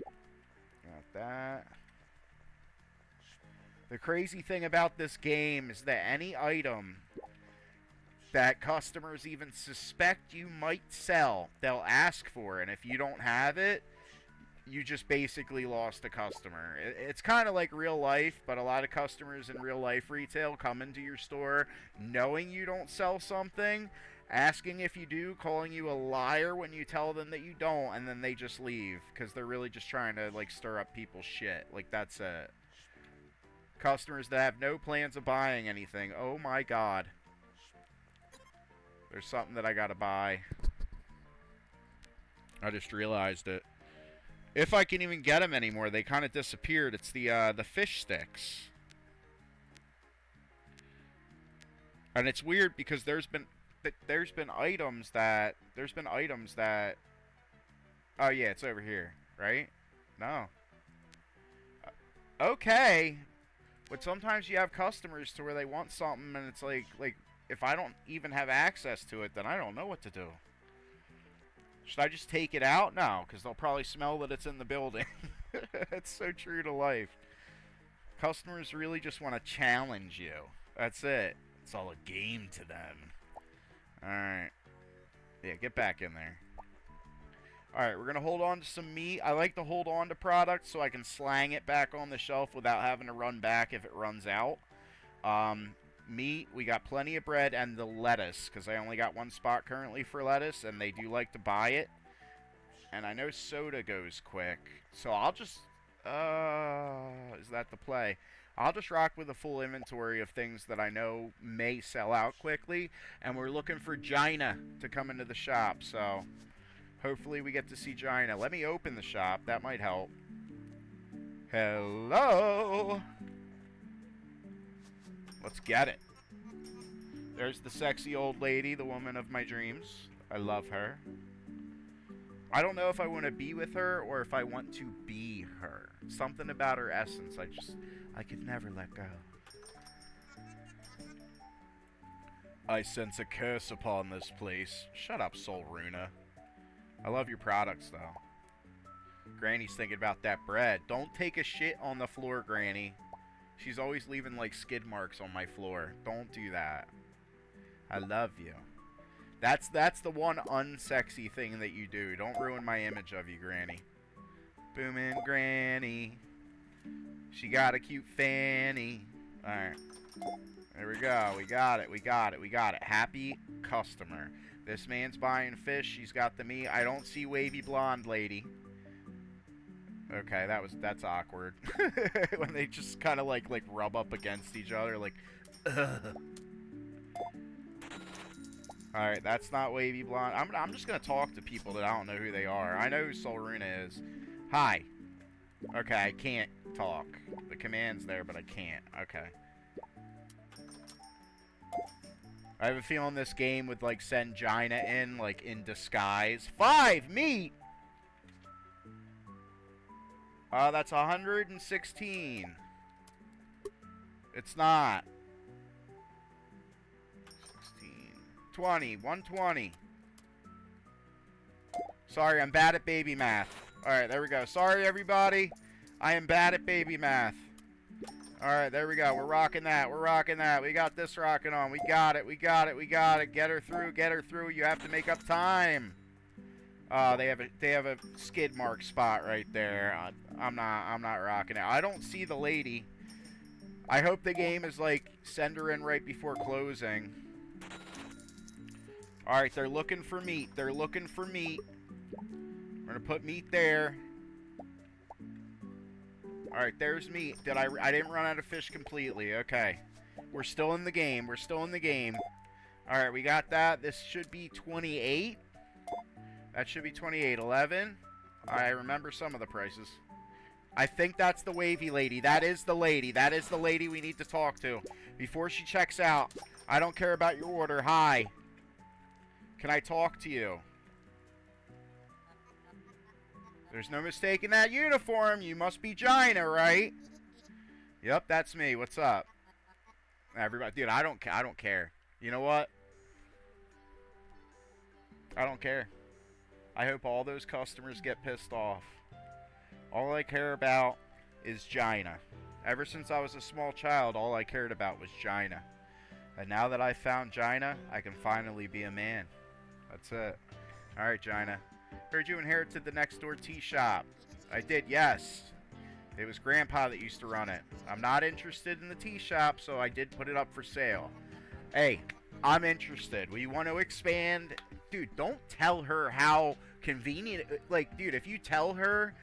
Got that. The crazy thing about this game is that any item that customers even suspect you might sell, they'll ask for. And if you don't have it, you just basically lost a customer. It's kind of like real life, but a lot of customers in real life retail come into your store knowing you don't sell something, asking if you do, calling you a liar when you tell them that you don't, and then they just leave because they're really just trying to stir up people's shit. That's it. Customers that have no plans of buying anything. Oh my god. There's something that I gotta buy. I just realized it. If I can even get them anymore, they kind of disappeared. It's the fish sticks. And it's weird because there's been items that oh yeah, it's over here, right? No. Okay. But sometimes you have customers to where they want something and it's like if I don't even have access to it, then I don't know what to do. Should I just take it out? No, because they'll probably smell that it's in the building. It's so true to life. Customers really just want to challenge you. That's it. It's all a game to them. Alright. Yeah, get back in there. Alright, we're going to hold on to some meat. I like to hold on to products so I can slang it back on the shelf without having to run back if it runs out. Meat, we got plenty of bread, and the lettuce, because I only got 1 spot currently for lettuce, and they do like to buy it. And I know soda goes quick, so I'll just, is that the play? I'll just rock with a full inventory of things that I know may sell out quickly, and we're looking for Gina to come into the shop, so Hopefully we get to see Gina. Let me open the shop. That might help. Hello? Let's get it. There's the sexy old lady, the woman of my dreams. I love her. I don't know if I want to be with her or if I want to be her. Something about her essence, I could never let go. I sense a curse upon this place. Shut up, Soul Runa. I love your products, though. Granny's thinking about that bread. Don't take a shit on the floor, Granny. She's always leaving, like, skid marks on my floor. Don't do that. I love you. That's the one unsexy thing that you do. Don't ruin my image of you, Granny. Boomin' Granny. She got a cute fanny. Alright. There we go. We got it. We got it. We got it. Happy customer. This man's buying fish. She's got the meat. I don't see wavy blonde lady. Okay, that's awkward. When they just kind of like rub up against each other, like, ugh. Alright, that's not wavy blonde. I'm just gonna talk to people that I don't know who they are. I know who Soul Runa is. Hi. Okay, I can't talk. The command's there, but I can't. Okay. I have a feeling this game would, like, send Gina in, like, in disguise. 5 meat! That's 116. It's not. 16. 20. 120. Sorry, I'm bad at baby math. Alright, there we go. Sorry, everybody. I am bad at baby math. Alright, there we go. We're rocking that. We're rocking that. We got this rocking on. We got it. We got it. We got it. Get her through. Get her through. You have to make up time. They have a skid mark spot right there. I'm not rocking it. I don't see the lady. I hope the game is like send her in right before closing. Alright, they're looking for meat. They're looking for meat. We're gonna put meat there. Alright, there's meat. I didn't run out of fish completely. Okay. We're still in the game. We're still in the game. Alright, we got that. This should be 28. That should be 28. 11. I remember some of the prices. I think that's the wavy lady. That is the lady. That is the lady we need to talk to. Before she checks out. I don't care about your order. Hi. Can I talk to you? There's no mistaking that uniform. You must be Gina, right? Yep, that's me. What's up? Everybody, dude, I don't care. You know what? I don't care. I hope all those customers get pissed off. All I care about is Gina. Ever since I was a small child, all I cared about was Gina. And now that I found Gina, I can finally be a man. That's it. Alright, Gina. Heard you inherited the next door tea shop. I did, yes. It was Grandpa that used to run it. I'm not interested in the tea shop, so I did put it up for sale. Hey, I'm interested. We want to expand. Dude, don't tell her how convenient. Like, dude, if you tell her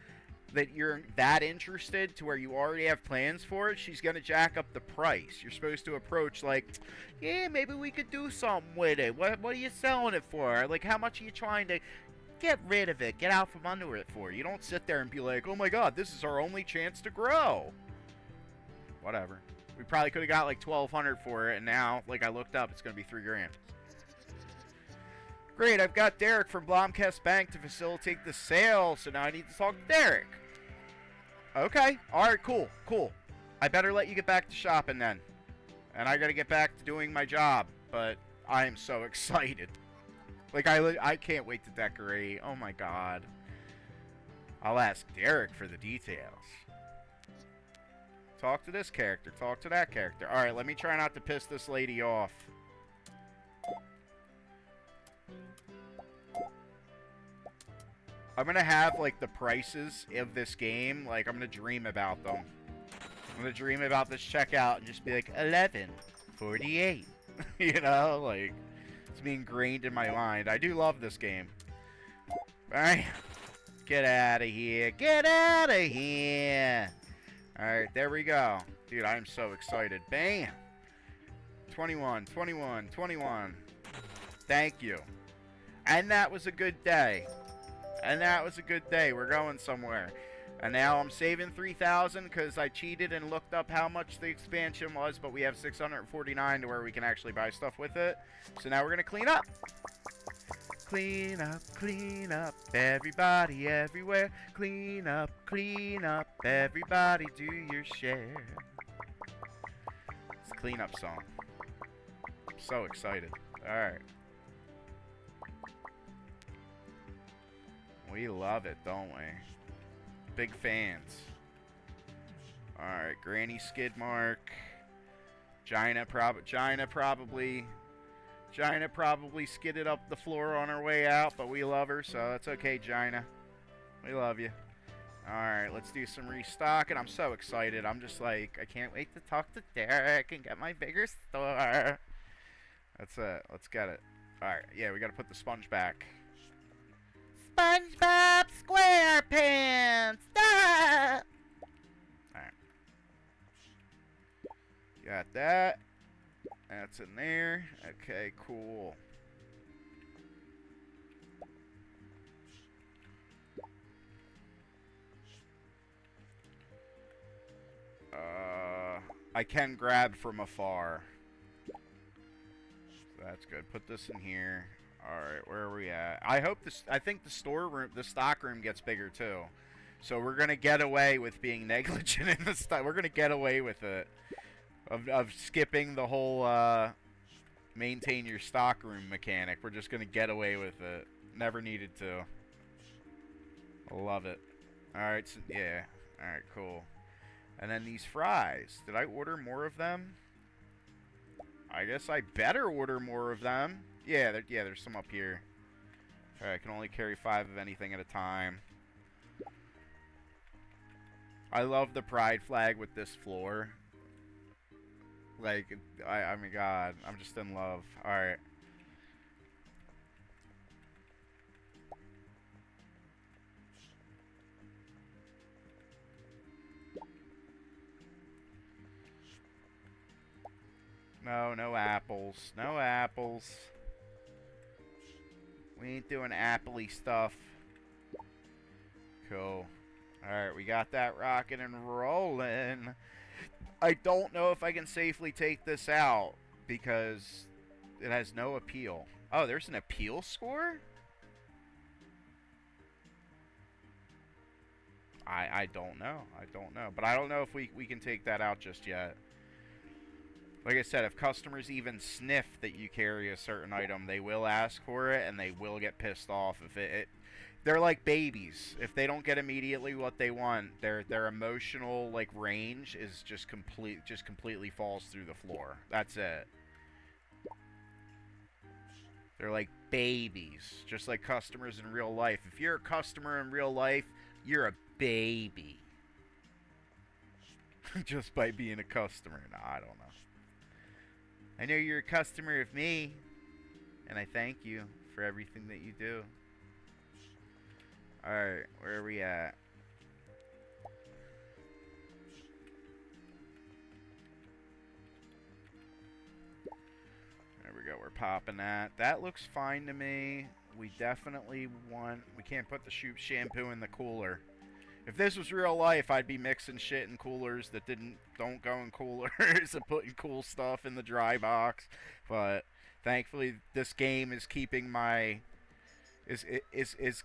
that you're that interested to where you already have plans for it, she's going to jack up the price. You're supposed to approach like, yeah, maybe we could do something with it. What are you selling it for? Like, how much are you trying to get rid of it, get out from under it for? You don't sit there and be like, oh my god, this is our only chance to grow. Whatever. We probably could have got like $1,200 for it, and now, like I looked up, it's going to be $3,000. Great, I've got Derek from Blomkest Bank to facilitate the sale, so now I need to talk to Derek. Okay, alright, cool. I better let you get back to shopping then. And I gotta get back to doing my job, but I am so excited. Like, I can't wait to decorate. Oh my god. I'll ask Derek for the details. Talk to this character. Talk to that character. Alright, let me try not to piss this lady off. I'm gonna have, like, the prices of this game. Like, I'm gonna dream about them. I'm gonna dream about this checkout and just be like, 11.48. You know, like... It's being ingrained in my mind. I do love this game. Alright. Get out of here. Get out of here. Alright, there we go. Dude, I'm so excited. Bam. 21, 21, 21. Thank you. And that was a good day. And that was a good day. We're going somewhere. And now I'm saving 3,000 because I cheated and looked up how much the expansion was, but we have 649 to where we can actually buy stuff with it. So now we're going to clean up. Clean up, everybody everywhere. Clean up, everybody do your share. It's a cleanup song. I'm so excited. Alright. We love it, don't we? Big fans. Alright, Granny Skidmark. Gina probably skidded up the floor on her way out, but we love her, so that's okay, Gina. We love you. Alright, let's do some restocking. I'm so excited. I'm just like, I can't wait to talk to Derek and get my bigger store. That's it. Let's get it. Alright, yeah, we gotta put the sponge back. SpongeBob SquarePants! Ah! Alright. Got that. That's in there. Okay, cool. I can grab from afar. So that's good. Put this in here. Alright, where are we at? I think the stock room gets bigger too. So we're gonna get away with being negligent in the stock. We're gonna get away with it. Of skipping the whole, maintain your stock room mechanic. We're just gonna get away with it. Never needed to. Love it. Alright, so, yeah. Alright, cool. And then these fries. Did I order more of them? I guess I better order more of them. Yeah, there's some up here. Alright, I can only carry 5 of anything at a time. I love the pride flag with this floor. Like, I mean, God, I'm just in love. Alright. No apples. No apples. We ain't doing appley stuff. Cool. Alright, we got that rocking and rolling. I don't know if I can safely take this out because it has no appeal. Oh, there's an appeal score? I don't know. I don't know. But I don't know if we can take that out just yet. Like I said, if customers even sniff that you carry a certain item, they will ask for it and they will get pissed off if they're like babies. If they don't get immediately what they want, their emotional like range is just completely falls through the floor. That's it. They're like babies, just like customers in real life. If you're a customer in real life, you're a baby. Just by being a customer. No, I don't know. I know you're a customer of me, and I thank you for everything that you do. Alright, where are we at? There we go, we're popping that. That looks fine to me. We definitely want... We can't put the shampoo in the cooler. If this was real life, I'd be mixing shit in coolers that don't go in coolers and putting cool stuff in the dry box. But thankfully, this game is keeping my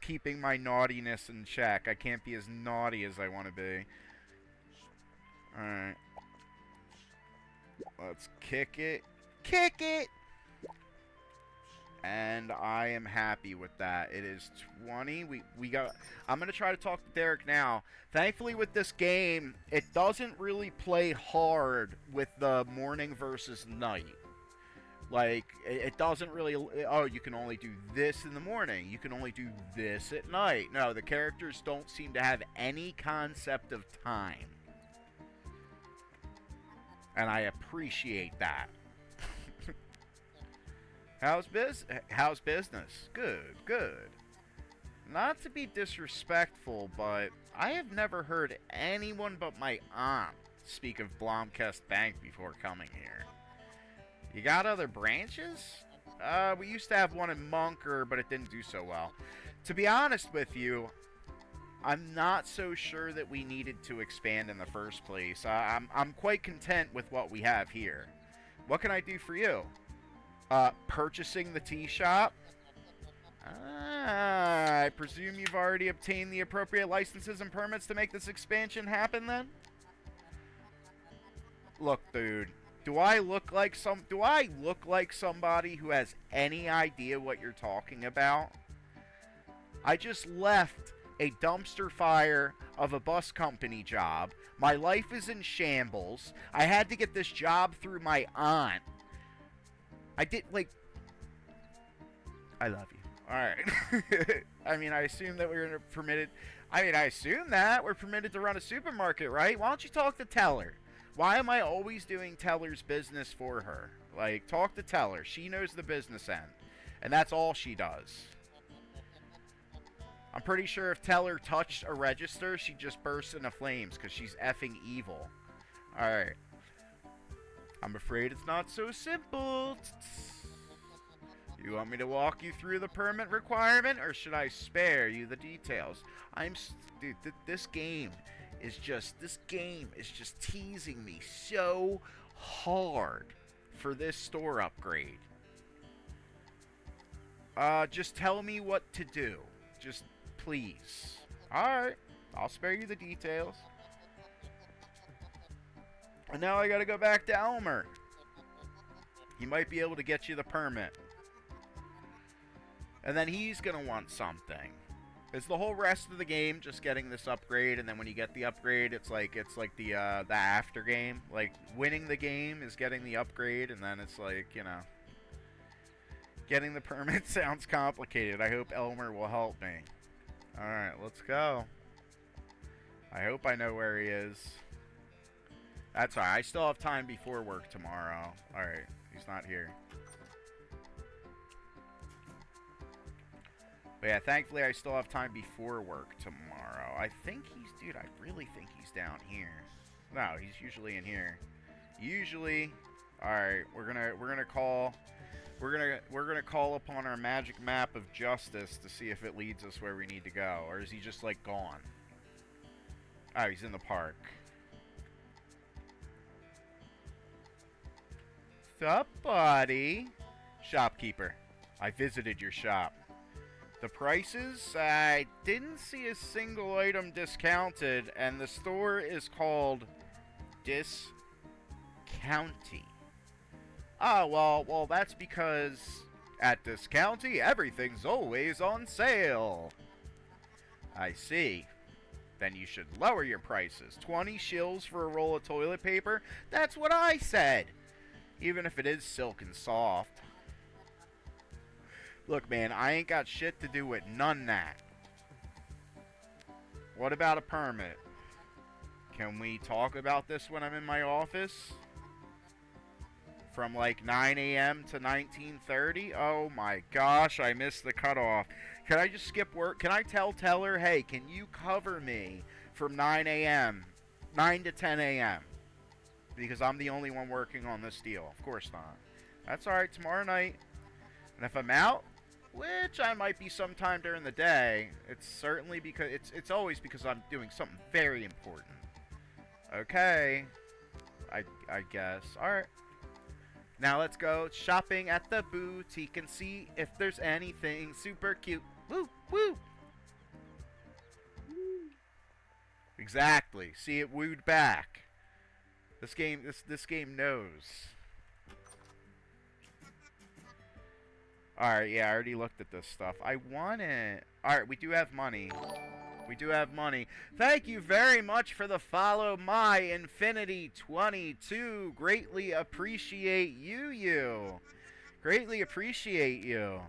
keeping my naughtiness in check. I can't be as naughty as I want to be. All right, let's kick it, kick it. And I am happy with that. It is 20. We got... I'm going to try to talk to Derek now. Thankfully, with this game, it doesn't really play hard with the morning versus night. Like, it doesn't really... Oh, you can only do this in the morning. You can only do this at night. No, the characters don't seem to have any concept of time. And I appreciate that. How's business? Good. Not to be disrespectful, but I have never heard anyone but my aunt speak of Blomkest Bank before coming here. You got other branches? We used to have one in Munker, but it didn't do so well. To be honest with you, I'm not so sure that we needed to expand in the first place. I'm quite content with what we have here. What can I do for you? Purchasing the tea shop? Ah, I presume you've already obtained the appropriate licenses and permits to make this expansion happen then? Look, dude. Do I look like somebody who has any idea what you're talking about? I just left a dumpster fire of a bus company job. My life is in shambles. I had to get this job through my aunt. I did, like... I love you. Alright. I mean, I assume that we're permitted... I assume that we're permitted to run a supermarket, right? Why don't you talk to Teller? Why am I always doing Teller's business for her? Like, talk to Teller. She knows the business end. And that's all she does. I'm pretty sure if Teller touched a register, she'd just burst into flames because she's effing evil. Alright. I'm afraid it's not so simple. You want me to walk you through the permit requirement, or should I spare you the details? Dude, this game is just teasing me so hard for this store upgrade. Just tell me what to do. Just please. Alright, I'll spare you the details. And now I gotta go back to Elmer. He might be able to get you the permit. And then he's gonna want something. It's the whole rest of the game just getting this upgrade, and then when you get the upgrade, it's like the after game. Like, winning the game is getting the upgrade, and then it's like, you know, getting the permit sounds complicated. I hope Elmer will help me. Alright, let's go. I hope I know where he is. That's alright. I still have time before work tomorrow. Alright, he's not here. But yeah, thankfully I still have time before work tomorrow. I think he's... Dude, I really think he's down here. No, he's usually in here. Usually... Alright, we're gonna call... We're gonna call upon our magic map of justice to see if it leads us where we need to go. Or is he just, like, gone? Oh, he's in the park. Sup, buddy? Shopkeeper, I visited your shop. The prices? I didn't see a single item discounted, and the store is called Discounty. Ah, well, that's because at Discounty, everything's always on sale. I see. Then you should lower your prices. 20 shills for a roll of toilet paper? That's what I said. Even if it is silk and soft. Look, man, I ain't got shit to do with none that. What about a permit? Can we talk about this when I'm in my office? From like 9 a.m. to 19:30? Oh my gosh, I missed the cutoff. Can I just skip work? Can I tell Teller, hey, can you cover me from 9 a.m., 9 to 10 a.m.? Because I'm the only one working on this deal. Of course not. That's alright, tomorrow night. And if I'm out, which I might be sometime during the day, it's certainly because it's always because I'm doing something very important. Okay. I guess. Alright. Now let's go shopping at the boutique and see if there's anything super cute. Woo! Woo! Exactly. See, it wooed back. This game knows. Alright, yeah, I already looked at this stuff. I want it. Alright, we do have money. We do have money. Thank you very much for the follow, my Infinity 22. Greatly appreciate you. Greatly appreciate you.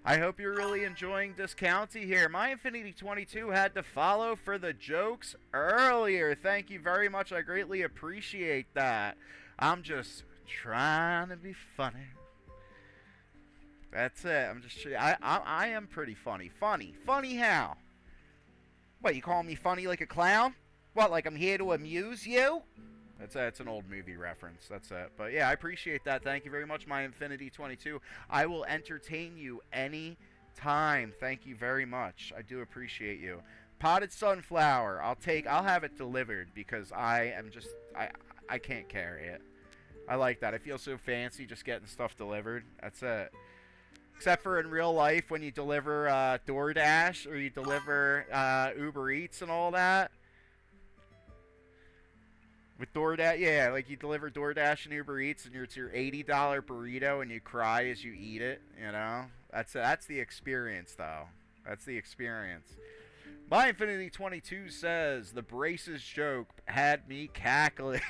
I hope you're really enjoying Discounty here. My Infinity 22 had to follow for the jokes earlier. Thank you very much. I greatly appreciate that. I'm just trying to be funny. That's it. I'm just... I am pretty funny. Funny. Funny how? What, you call me funny like a clown? What, like I'm here to amuse you? That's an old movie reference. That's it. But yeah, I appreciate that. Thank you very much, my Infinity 22. I will entertain you any time. Thank you very much. I do appreciate you. Potted sunflower. I'll have it delivered because I can't carry it. I like that. I feel so fancy just getting stuff delivered. That's it. Except for in real life when you deliver DoorDash or you deliver Uber Eats and all that. With DoorDash, yeah, like you deliver DoorDash and Uber Eats and it's your $80 burrito and you cry as you eat it, you know? That's the experience, though. That's the experience. My Infinity 22 says, the braces joke had me cackling.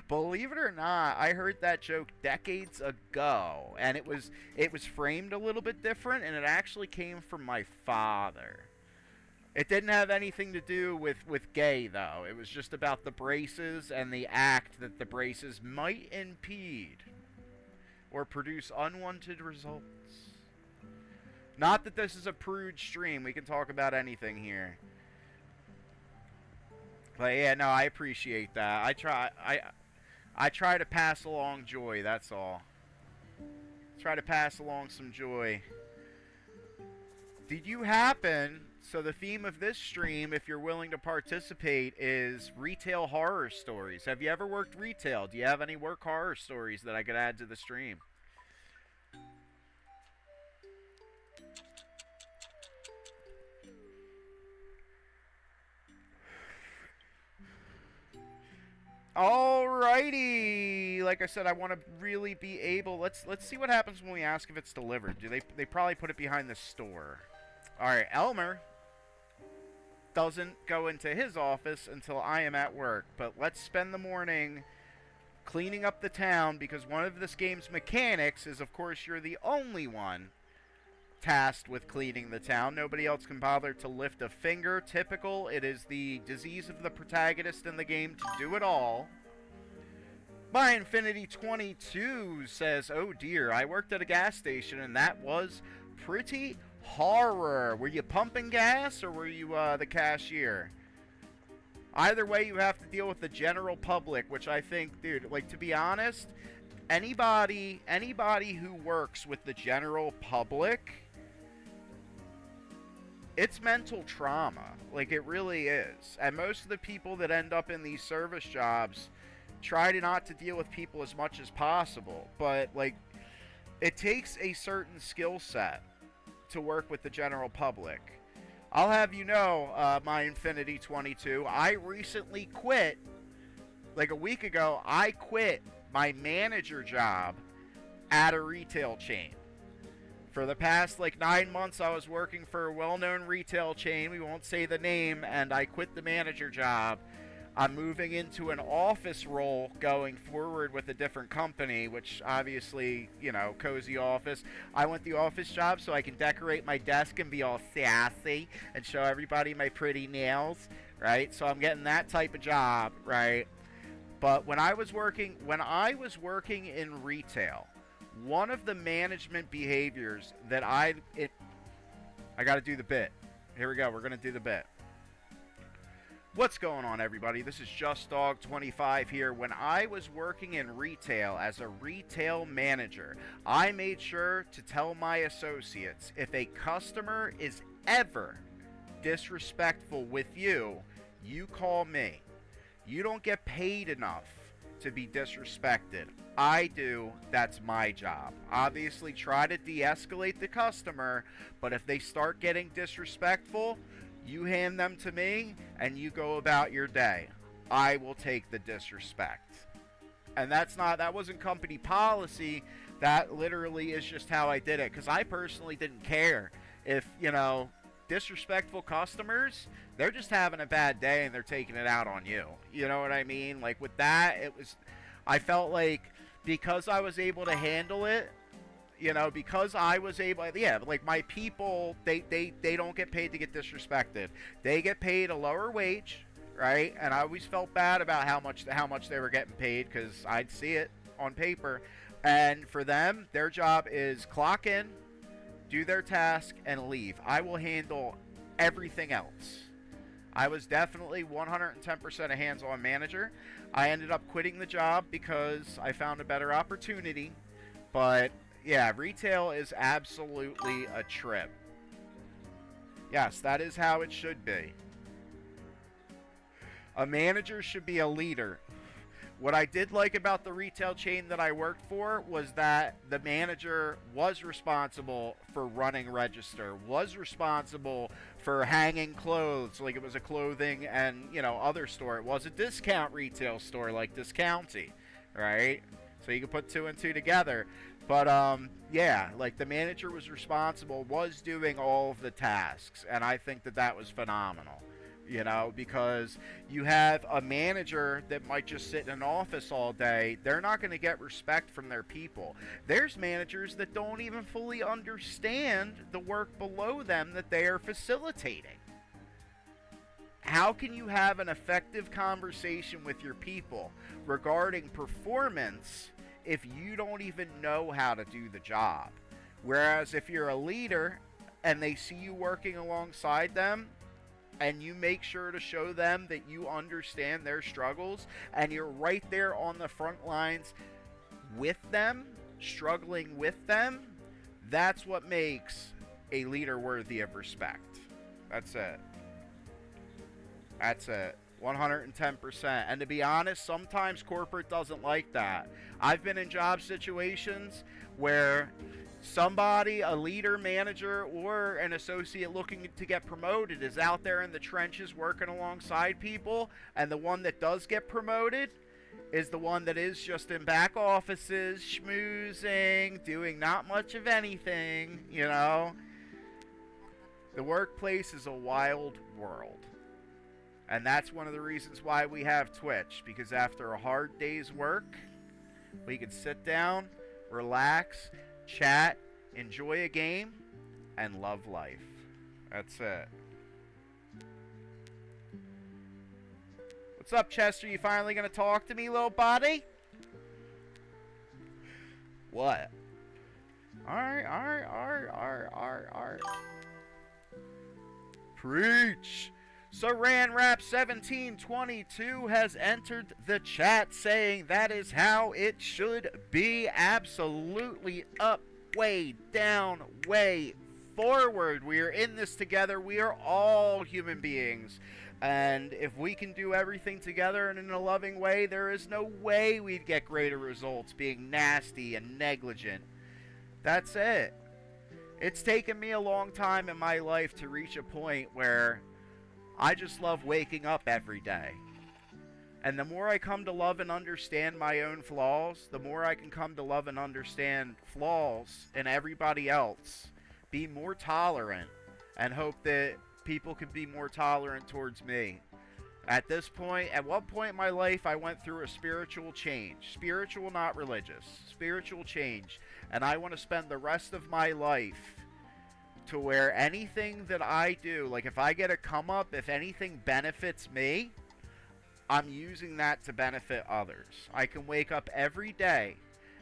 Believe it or not, I heard that joke decades ago, and it was framed a little bit different, and it actually came from my father. It didn't have anything to do with gay, though. It was just about the braces and the act that the braces might impede or produce unwanted results. Not that this is a prude stream. We can talk about anything here. But yeah, no, I appreciate that. I try to pass along joy, that's all. Try to pass along some joy. Did you happen... So the theme of this stream, if you're willing to participate, is retail horror stories. Have you ever worked retail? Do you have any work horror stories that I could add to the stream? Alrighty. Like I said, I want to really be able... Let's see what happens when we ask if it's delivered. They probably put it behind the store. Alright, Elmer doesn't go into his office until I am at work. But let's spend the morning cleaning up the town, because one of this game's mechanics is, of course, you're the only one tasked with cleaning the town. Nobody else can bother to lift a finger. Typical. It is the disease of the protagonist in the game to do it all. My Infinity 22 says, oh dear, I worked at a gas station and that was pretty horror. Were you pumping gas or were you the cashier? Either way, you have to deal with the general public, which I think, dude, like, to be honest, anybody who works with the general public, it's mental trauma. Like, it really is. And most of the people that end up in these service jobs try to not to deal with people as much as possible. But, like, it takes a certain skill set to work with the general public. I'll have you know, my Infinity 22, I recently quit, like a week ago, I quit my manager job at a retail chain. For the past, 9 months, I was working for a well-known retail chain. We won't say the name, and I quit the manager job. I'm moving into an office role going forward with a different company, which obviously, cozy office. I want the office job so I can decorate my desk and be all sassy and show everybody my pretty nails, right? So I'm getting that type of job, right? But when I was working in retail, one of the management behaviors that I got to do the bit. Here we go. We're going to do the bit. What's going on, everybody? This is JustDog25 here. When I was working in retail as a retail manager, I made sure to tell my associates, if a customer is ever disrespectful with you, you call me. You don't get paid enough to be disrespected. I do. That's my job. Obviously, try to de-escalate the customer, but if they start getting disrespectful, you hand them to me, and you go about your day. I will take the disrespect. And that wasn't company policy. That literally is just how I did it. Because I personally didn't care if, disrespectful customers, they're just having a bad day and they're taking it out on you. You know what I mean? Like, with that, I felt like because I was able to handle it, because I was able, like my people, they don't get paid to get disrespected. They get paid a lower wage, right? And I always felt bad about how much they were getting paid because I'd see it on paper. And for them, their job is clock in, do their task, and leave. I will handle everything else. I was definitely 110% a hands-on manager. I ended up quitting the job because I found a better opportunity, but Yeah, retail is absolutely a trip. Yes, that is how it should be. A manager should be a leader. What I did like about the retail chain that I worked for was that the manager was responsible for running register, was responsible for hanging clothes like it was a clothing and, other store. It was a discount retail store like Discounty, right? So you can put two and two together. But yeah, like the manager was responsible, was doing all of the tasks, and I think that that was phenomenal. Because you have a manager that might just sit in an office all day. They're not going to get respect from their people. There's managers that don't even fully understand the work below them that they are facilitating. How can you have an effective conversation with your people regarding performance if you don't even know how to do the job? Whereas if you're a leader and they see you working alongside them, and you make sure to show them that you understand their struggles and you're right there on the front lines with them, struggling with them, that's what makes a leader worthy of respect. That's it. That's it. 110%. And to be honest, sometimes corporate doesn't like that. I've been in job situations where somebody, a leader, manager, or an associate looking to get promoted is out there in the trenches working alongside people, and the one that does get promoted is the one that is just in back offices, schmoozing, doing not much of anything. The workplace is a wild world. And that's one of the reasons why we have Twitch, because after a hard day's work, we can sit down, relax, chat, enjoy a game, and love life. That's it. What's up, Chester? You finally gonna talk to me, little buddy? What? Alright. Preach! Saran Wrap 1722 has entered the chat saying that is how it should be. Absolutely up, way down, way forward. We are in this together. We are all human beings. And if we can do everything together and in a loving way, there is no way we'd get greater results being nasty and negligent. That's it. It's taken me a long time in my life to reach a point where I just love waking up every day. And the more I come to love and understand my own flaws, the more I can come to love and understand flaws in everybody else. Be more tolerant and hope that people can be more tolerant towards me. At one point in my life, I went through a spiritual change. Spiritual, not religious. Spiritual change. And I want to spend the rest of my life to where anything that I do, like if I get a come up, if anything benefits me, I'm using that to benefit others. I can wake up every day,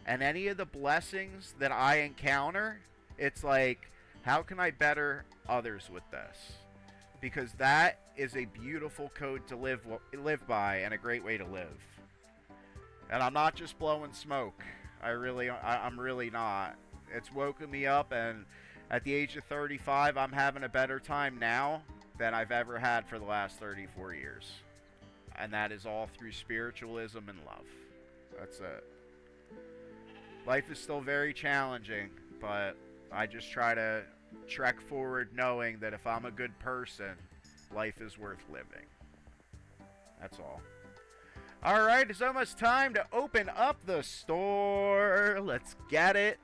and any of the blessings that I encounter, it's like, how can I better others with this? Because that is a beautiful code to live by and a great way to live. And I'm not just blowing smoke. I'm really not. It's woken me up, and at the age of 35, I'm having a better time now than I've ever had for the last 34 years. And that is all through spiritualism and love. That's it. Life is still very challenging, but I just try to trek forward knowing that if I'm a good person, life is worth living. That's all. Alright, it's almost time to open up the store. Let's get it.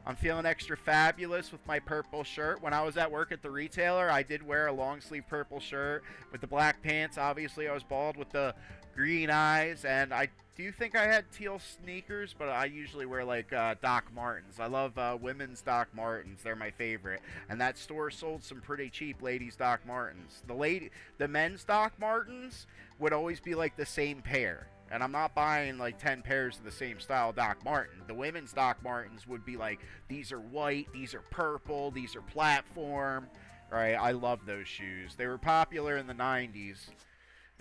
I'm feeling extra fabulous with my purple shirt. When I was at work at the retailer, I did wear a long sleeve purple shirt with the black pants. Obviously, I was bald with the green eyes, and I do think I had teal sneakers, but I usually wear like Doc Martens. I love women's Doc Martens. They're my favorite. And that store sold some pretty cheap ladies' Doc Martens. The men's Doc Martens would always be like the same pair. And I'm not buying like 10 pairs of the same style Doc Marten. The women's Doc Martens would be like, these are white, these are purple, these are platform. Right? I love those shoes. They were popular in the 90s.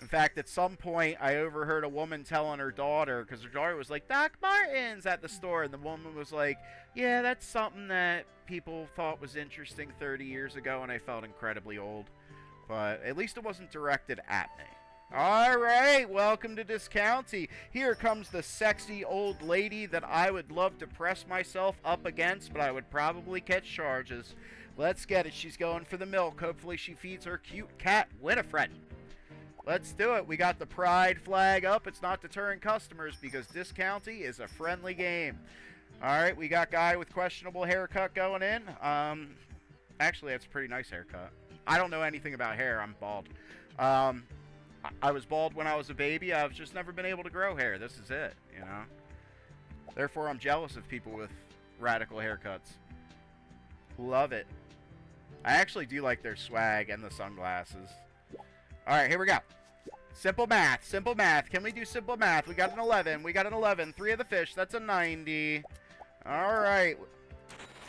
In fact, at some point, I overheard a woman telling her daughter, because her daughter was like, Doc Martens at the store, and the woman was like, yeah, that's something that people thought was interesting 30 years ago, and I felt incredibly old. But at least it wasn't directed at me. Alright, welcome to Discounty. Here comes the sexy old lady that I would love to press myself up against, but I would probably catch charges. Let's get it. She's going for the milk. Hopefully she feeds her cute cat, Winifred. Let's do it. We got the pride flag up. It's not deterring customers because Discounty is a friendly game. Alright, we got guy with questionable haircut going in. Actually, that's a pretty nice haircut. I don't know anything about hair. I'm bald. I was bald when I was a baby. I've just never been able to grow hair. This is it, you know? Therefore, I'm jealous of people with radical haircuts. Love it. I actually do like their swag and the sunglasses. Alright, here we go. Simple math. Simple math. Can we do simple math? We got an 11. We got an 11. 3 of the fish. That's a 90. Alright.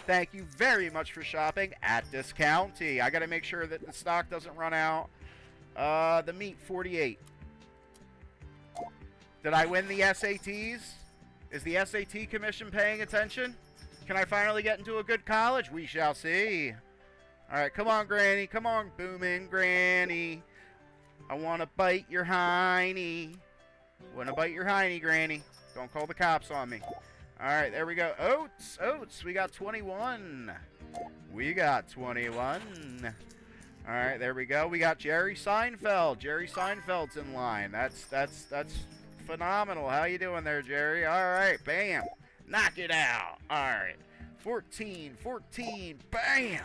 Thank you very much for shopping at Discounty. I gotta make sure that the stock doesn't run out. The meat, 48. Did I win the SATs? Is the SAT commission paying attention? Can I finally get into a good college? We shall see. Alright, come on, Granny. Come on, booming Granny. I want to bite your hiney. Want to bite your hiney, Granny. Don't call the cops on me. Alright, there we go. Oats. Oats. We got 21. We got 21. Alright, there we go. We got Jerry Seinfeld. Jerry Seinfeld's in line. That's phenomenal. How you doing there, Jerry? Alright, bam. Knock it out. Alright. 14. Bam.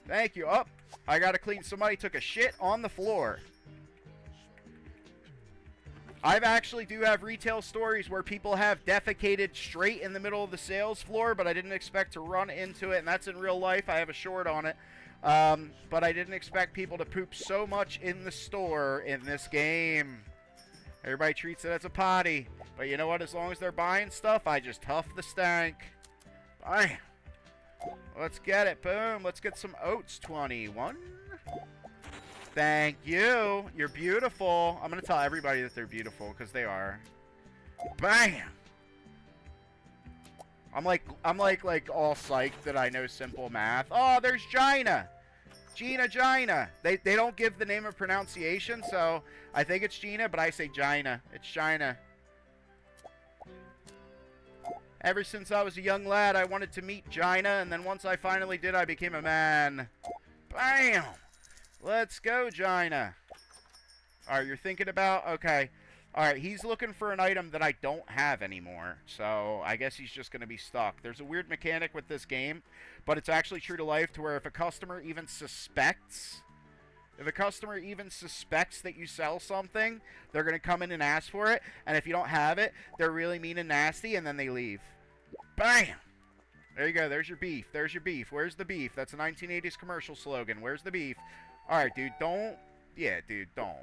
Thank you. Up. I gotta clean. Somebody took a shit on the floor. I've actually do have retail stories where people have defecated straight in the middle of the sales floor, but I didn't expect to run into it, and that's in real life. I have a short on it. But I didn't expect people to poop so much in the store in this game. Everybody treats it as a potty. But you know what? As long as they're buying stuff, I just huff the stank. Bam. Let's get it. Boom. Let's get some oats. 21. Thank you. You're beautiful. I'm going to tell everybody that they're beautiful because they are. Bam. I'm like all psyched that I know simple math. Oh, there's Gina. Gina. They don't give the name of pronunciation, so I think it's Gina, but I say Gina. It's Gina. Ever since I was a young lad, I wanted to meet Gina, and then once I finally did, I became a man. Bam! Let's go, Gina. Alright, you're thinking about... Okay. Alright, he's looking for an item that I don't have anymore. So, I guess he's just going to be stuck. There's a weird mechanic with this game, but it's actually true to life to where if a customer even suspects... If a customer even suspects that you sell something, they're going to come in and ask for it. And if you don't have it, they're really mean and nasty, and then they leave. Bam! There you go. There's your beef. There's your beef. Where's the beef? That's a 1980s commercial slogan. Where's the beef? Alright, dude, don't... Yeah, dude, don't.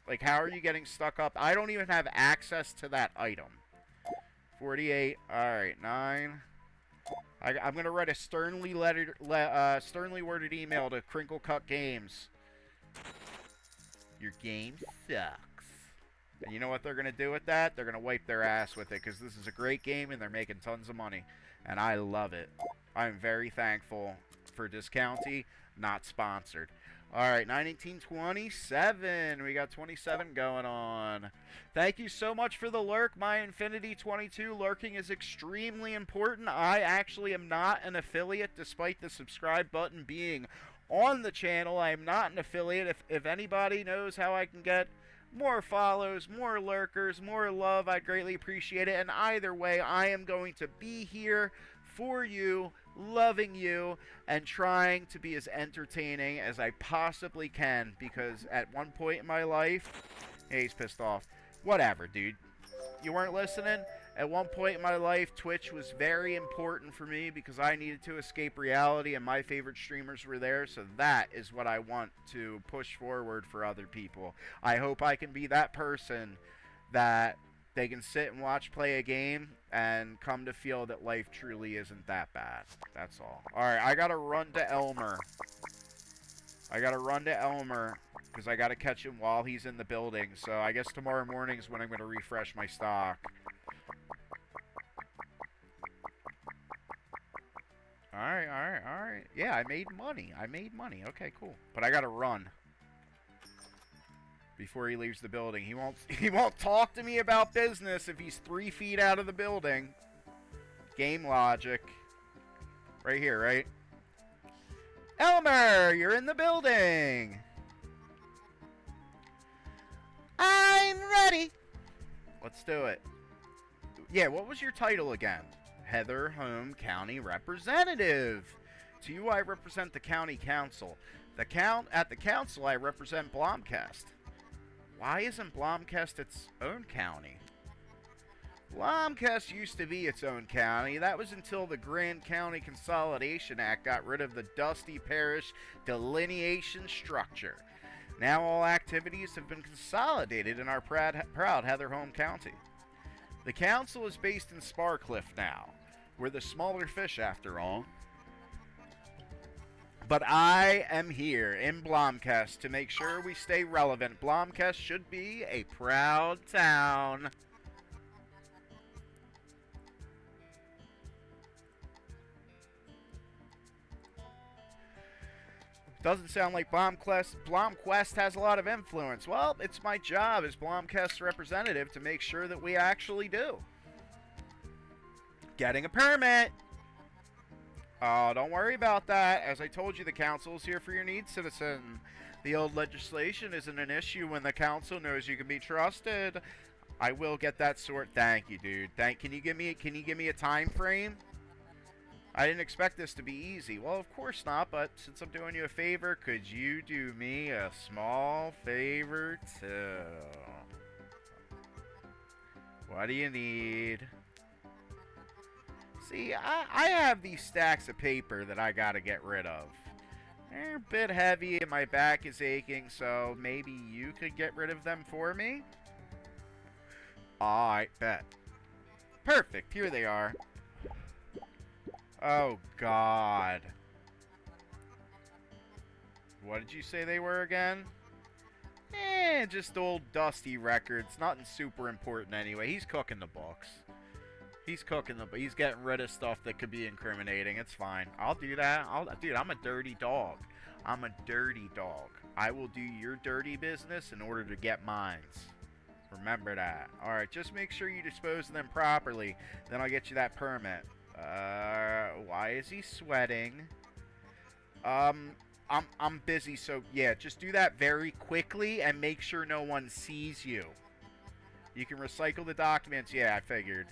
Like, how are you getting stuck up? I don't even have access to that item. 48. Alright, 9. I'm going to write a sternly worded email to Crinkle Cut Games. Your game sucks. And you know what they're going to do with that? They're going to wipe their ass with it because this is a great game and they're making tons of money. And I love it. I'm very thankful for Discounty, not sponsored. Alright, 1927. We got 27 going on. Thank you so much for the lurk, my Infinity 22. Lurking is extremely important. I actually am not an affiliate, despite the subscribe button being on the channel. I am not an affiliate. If anybody knows how I can get more follows, more lurkers, more love, I'd greatly appreciate it. And either way, I am going to be here for you, loving you, and trying to be as entertaining as I possibly can, because at one point in my life... Hey, he's pissed off. Whatever, dude. You weren't listening? At one point in my life, Twitch was very important for me because I needed to escape reality, and my favorite streamers were there, so that is what I want to push forward for other people. I hope I can be that person that they can sit and watch play a game and come to feel that life truly isn't that bad. That's all. Alright, I gotta run to Elmer. I gotta run to Elmer because I gotta catch him while he's in the building. So I guess tomorrow morning's when I'm gonna refresh my stock. Alright, alright, alright. Yeah, I made money. I made money. Okay, cool. But I gotta run before he leaves the building. He won't talk to me about business if he's 3 feet out of the building. Game logic. Right here, right? Elmer, you're in the building. I'm ready. Let's do it. Yeah, what was your title again? Heather Home County Representative. To you, I represent the county council. At the council, I represent Blomkest. Why isn't Blomkest its own county? Blomkest used to be its own county. That was until the Grand County Consolidation Act got rid of the dusty parish delineation structure. Now all activities have been consolidated in our proud Heather Home County. The council is based in Sparcliffe now. We're the smaller fish after all. But I am here in Blomkest to make sure we stay relevant. Blomkest should be a proud town. Doesn't sound like Blomquest has a lot of influence. Well, it's my job as Blomkest's representative to make sure that we actually do. Getting a permit. Oh, don't worry about that. As I told you, the council is here for your needs, citizen. The old legislation isn't an issue when the council knows you can be trusted. I will get that sort. Thank you, dude. Can you give me a time frame? I didn't expect this to be easy. Well, of course not, but since I'm doing you a favor, could you do me a small favor too? What do you need? See, I have these stacks of paper that I gotta get rid of. They're a bit heavy and my back is aching, so maybe you could get rid of them for me? Alright, bet. Perfect, here they are. Oh, God. What did you say they were again? Just old dusty records. Nothing super important anyway. He's cooking the books. He's getting rid of stuff that could be incriminating. It's fine. I'll do that. Dude, I'm a dirty dog. I'm a dirty dog. I will do your dirty business in order to get mines. Remember that. Alright, just make sure you dispose of them properly. Then I'll get you that permit. Why is he sweating? I'm busy, so yeah, just do that very quickly and make sure no one sees you. You can recycle the documents. Yeah, I figured.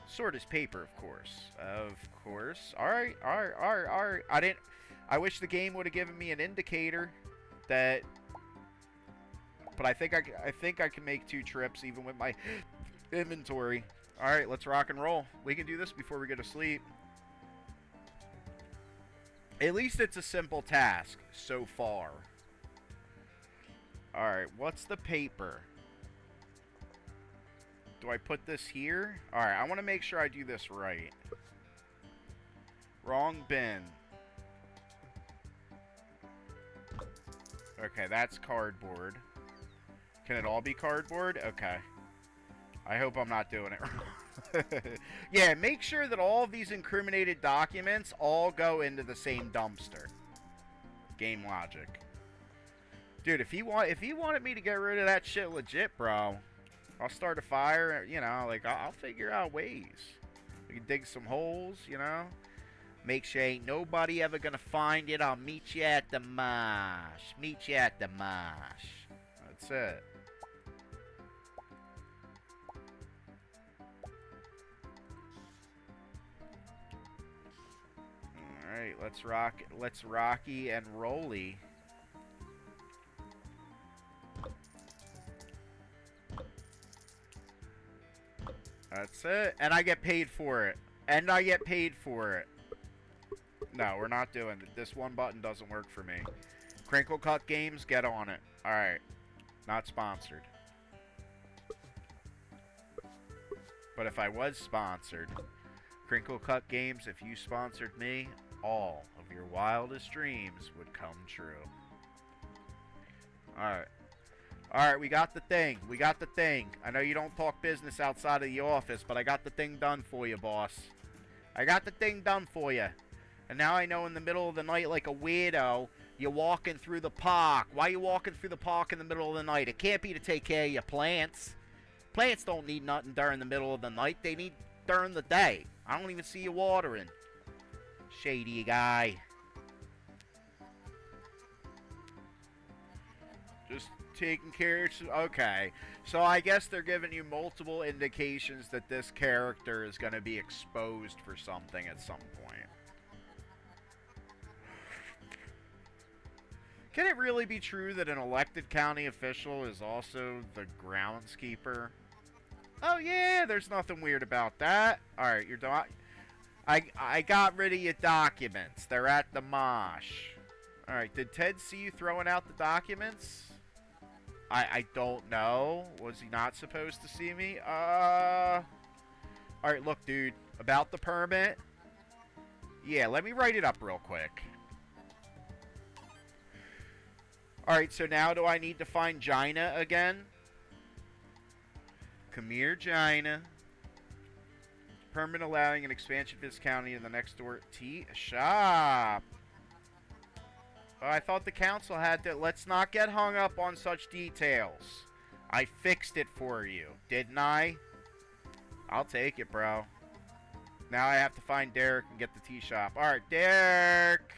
Sort his paper, of course. Of course. Alright. I wish the game would have given me an indicator that, but I think I can make 2 trips even with my inventory. Alright, let's rock and roll. We can do this before we go to sleep. At least it's a simple task so far. Alright, what's the paper? Do I put this here? Alright, I want to make sure I do this right. Wrong bin. Okay, that's cardboard. Can it all be cardboard? Okay. I hope I'm not doing it wrong. Yeah, make sure that all of these incriminated documents all go into the same dumpster. Game logic. Dude, if he wanted me to get rid of that shit legit, bro, I'll start a fire, you know, like, I'll figure out ways. We can dig some holes, you know. Make sure ain't nobody ever gonna find it. I'll meet you at the marsh. Meet you at the marsh. That's it. Alright, let's rocky and rolly. That's it. And I get paid for it. And I get paid for it. No, we're not doing it. This one button doesn't work for me. Crinkle Cut Games, get on it. Alright. Not sponsored. But if I was sponsored, Crinkle Cut Games, if you sponsored me, all of your wildest dreams would come true. Alright. Alright, we got the thing. We got the thing. I know you don't talk business outside of the office, but I got the thing done for you, boss. I got the thing done for you. And now I know in the middle of the night, like a weirdo, you're walking through the park. Why are you walking through the park in the middle of the night? It can't be to take care of your plants. Plants don't need nothing during the middle of the night. They need during the day. I don't even see you watering. Shady guy. Just taking care of... Okay. So I guess they're giving you multiple indications that this character is going to be exposed for something at some point. Can it really be true that an elected county official is also the groundskeeper? Oh yeah, there's nothing weird about that. Alright, you're done. I got rid of your documents. They're at the mosh. Alright, did Ted see you throwing out the documents? I don't know. Was he not supposed to see me? Alright, look, dude. About the permit. Yeah, let me write it up real quick. Alright, so now do I need to find Gina again? Come here, Gina. Permit allowing an expansion of this county in the next door tea shop. Oh, I thought the council had to... Let's not get hung up on such details. I fixed it for you, didn't I? I'll take it, bro. Now I have to find Derek and get the tea shop. Alright, Derek.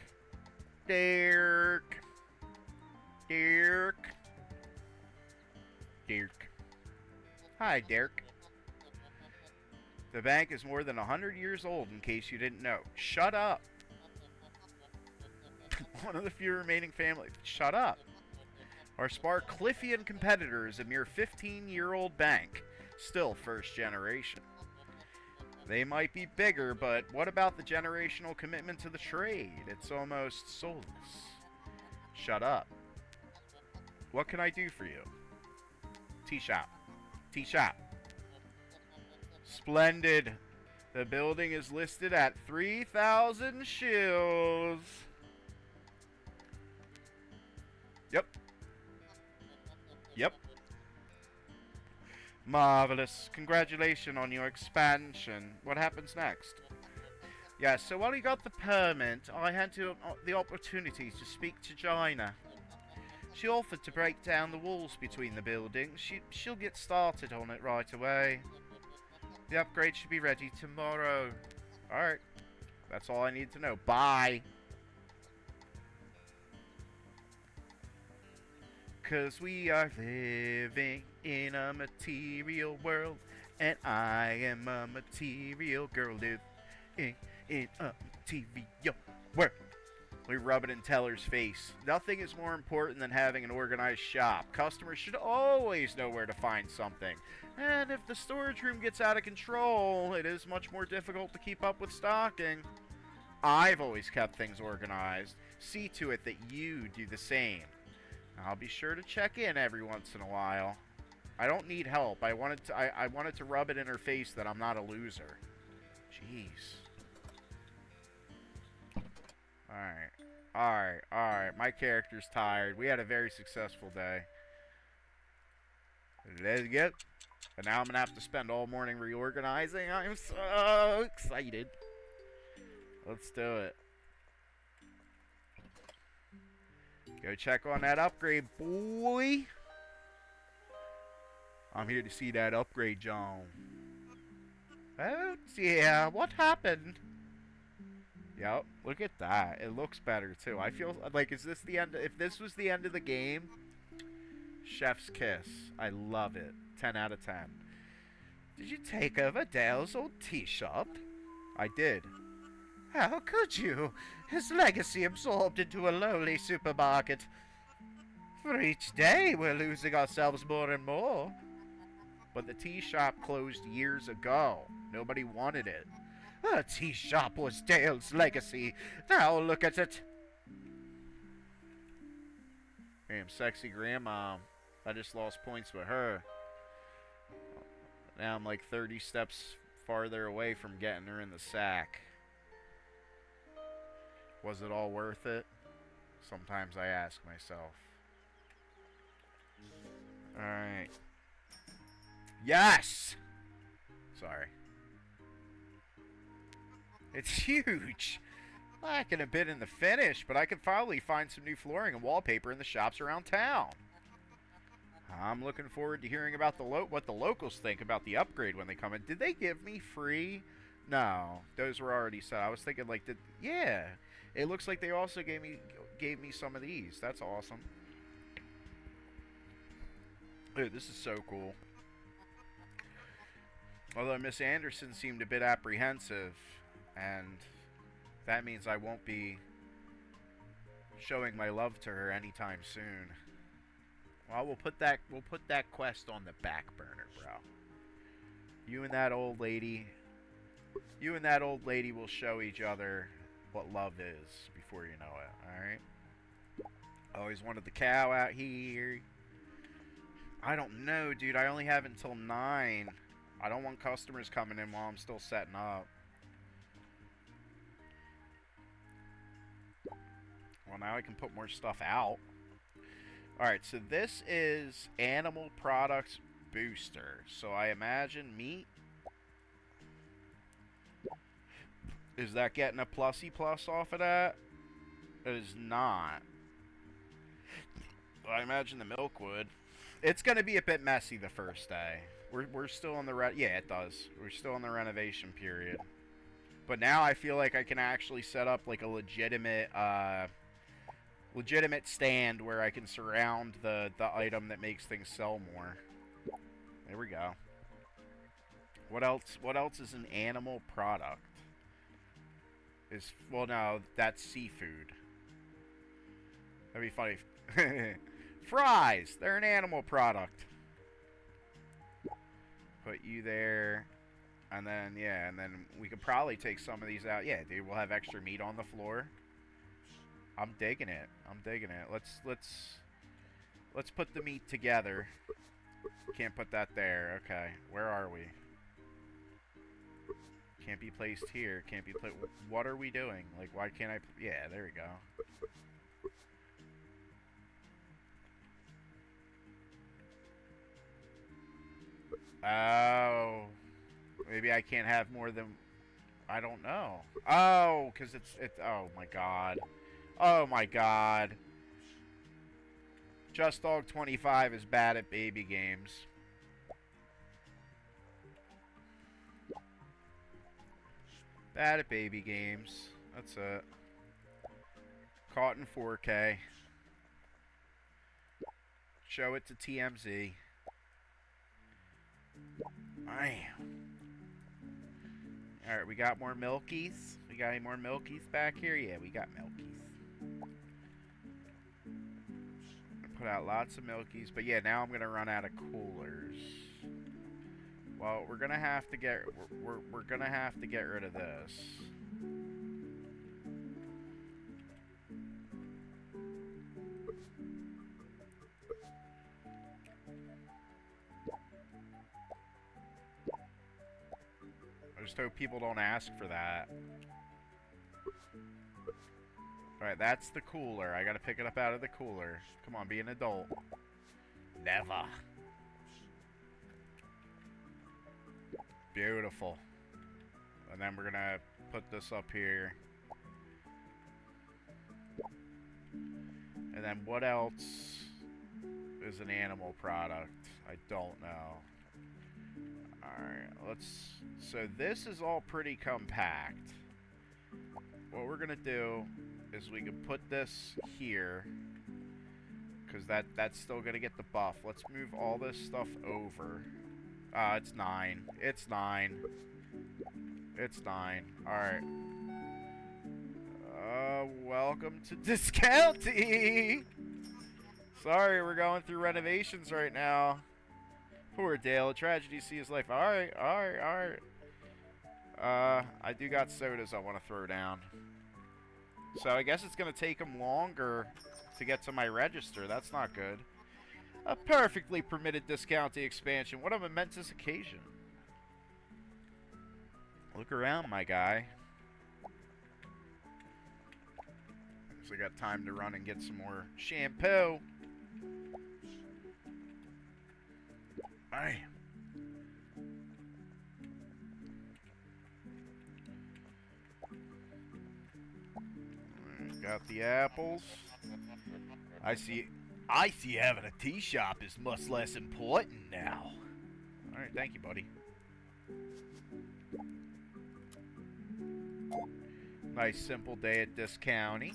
Derek. Derek. Derek. Hi, Derek. The bank is more than 100 years old, in case you didn't know. Shut up. One of the few remaining families. Shut up. Our Sparcliffian competitor is a mere 15-year-old bank. Still first generation. They might be bigger, but what about the generational commitment to the trade? It's almost soulless. Shut up. What can I do for you? Tea shop. Tea shop. Splendid. The building is listed at 3,000 shills. Yep. Yep. Marvelous. Congratulations on your expansion. What happens next? Yeah, so while you got the permit, I had the opportunity to speak to Gina. She offered to break down the walls between the buildings. She'll get started on it right away. The upgrade should be ready tomorrow. Alright. That's all I need to know. Bye. 'Cause we are living in a material world, and I am a material girl living in a material world. We rub it in Teller's face. Nothing is more important than having an organized shop. Customers should always know where to find something. And if the storage room gets out of control, it is much more difficult to keep up with stocking. I've always kept things organized. See to it that you do the same. I'll be sure to check in every once in a while. I don't need help. I wanted to rub it in her face that I'm not a loser. Jeez. Alright. My character's tired. We had a very successful day. Let's go. But now I'm going to have to spend all morning reorganizing. I'm so excited. Let's do it. Go check on that upgrade, boy. I'm here to see that upgrade, John. Oh, yeah. What happened? Yep, look at that. It looks better, too. I feel like, is this the end? If this was the end of the game, chef's kiss. I love it. 10 out of 10. Did you take over Dale's old tea shop? I did. How could you? His legacy absorbed into a lowly supermarket. For each day, we're losing ourselves more and more. But the tea shop closed years ago. Nobody wanted it. A tea shop was Dale's legacy. Now look at it. Damn, sexy grandma. I just lost points with her. Now I'm like 30 steps farther away from getting her in the sack. Was it all worth it? Sometimes I ask myself. Alright. Yes! Sorry. It's huge! I can have been in the finish, but I could probably find some new flooring and wallpaper in the shops around town. I'm looking forward to hearing about what the locals think about the upgrade when they come in. Did they give me free? No, those were already set. I was thinking like, yeah. It looks like they also gave me some of these. That's awesome. Dude, this is so cool. Although Miss Anderson seemed a bit apprehensive, and that means I won't be showing my love to her anytime soon. Well, we'll put that quest on the back burner, bro. You and that old lady will show each other what love is before you know it, alright? Always wanted the cow out here. I don't know, dude. I only have until 9. I don't want customers coming in while I'm still setting up. Well, now I can put more stuff out. Alright, so this is Animal Products Booster. So I imagine meat. Is that getting a plusy plus off of that? It is not. I imagine the milk would. It's going to be a bit messy the first day. We're still in the yeah, it does. We're still in the renovation period. But now I feel like I can actually set up like a legitimate stand where I can surround the item that makes things sell more. There we go. What else is an animal product? Well, no, that's seafood. That'd be funny. Fries! They're an animal product. Put you there. And then, yeah, and then we could probably take some of these out. Yeah, dude, we'll have extra meat on the floor. I'm digging it. I'm digging it. Let's put the meat together. Can't put that there. Okay, where are we? Can't be placed here. Can't be placed. What are we doing? Like, why can't I? Yeah, there we go. Oh, maybe I can't have more than. I don't know. Oh, because it's. Oh my god. Oh my god. Just Dog 25 is bad at baby games. Bad at baby games. That's it. Caught in 4K. Show it to TMZ. Alright, we got more milkies. We got any more milkies back here? Yeah, we got milkies. Put out lots of milkies. But yeah, now I'm going to run out of coolers. Well, we're gonna have to get we're gonna have to get rid of this. I just hope people don't ask for that. Alright, that's the cooler. I gotta pick it up out of the cooler. Come on, be an adult. Never. Beautiful. And then we're gonna put this up here. And then what else is an animal product? I don't know. Alright, so this is all pretty compact. What we're gonna do is we can put this here. Because that's still gonna get the buff. Let's move all this stuff over. It's 9. It's 9. It's 9. Alright. Welcome to Discounty! Sorry, we're going through renovations right now. Poor Dale, a tragedy to see his life. Alright. I do got sodas I want to throw down. So I guess it's going to take him longer to get to my register. That's not good. A perfectly permitted Discounty expansion. What a momentous occasion. Look around, my guy. So I got time to run and get some more shampoo. Bam. Got the apples. I see having a tea shop is much less important now. Alright, thank you, buddy. Nice simple day at this county.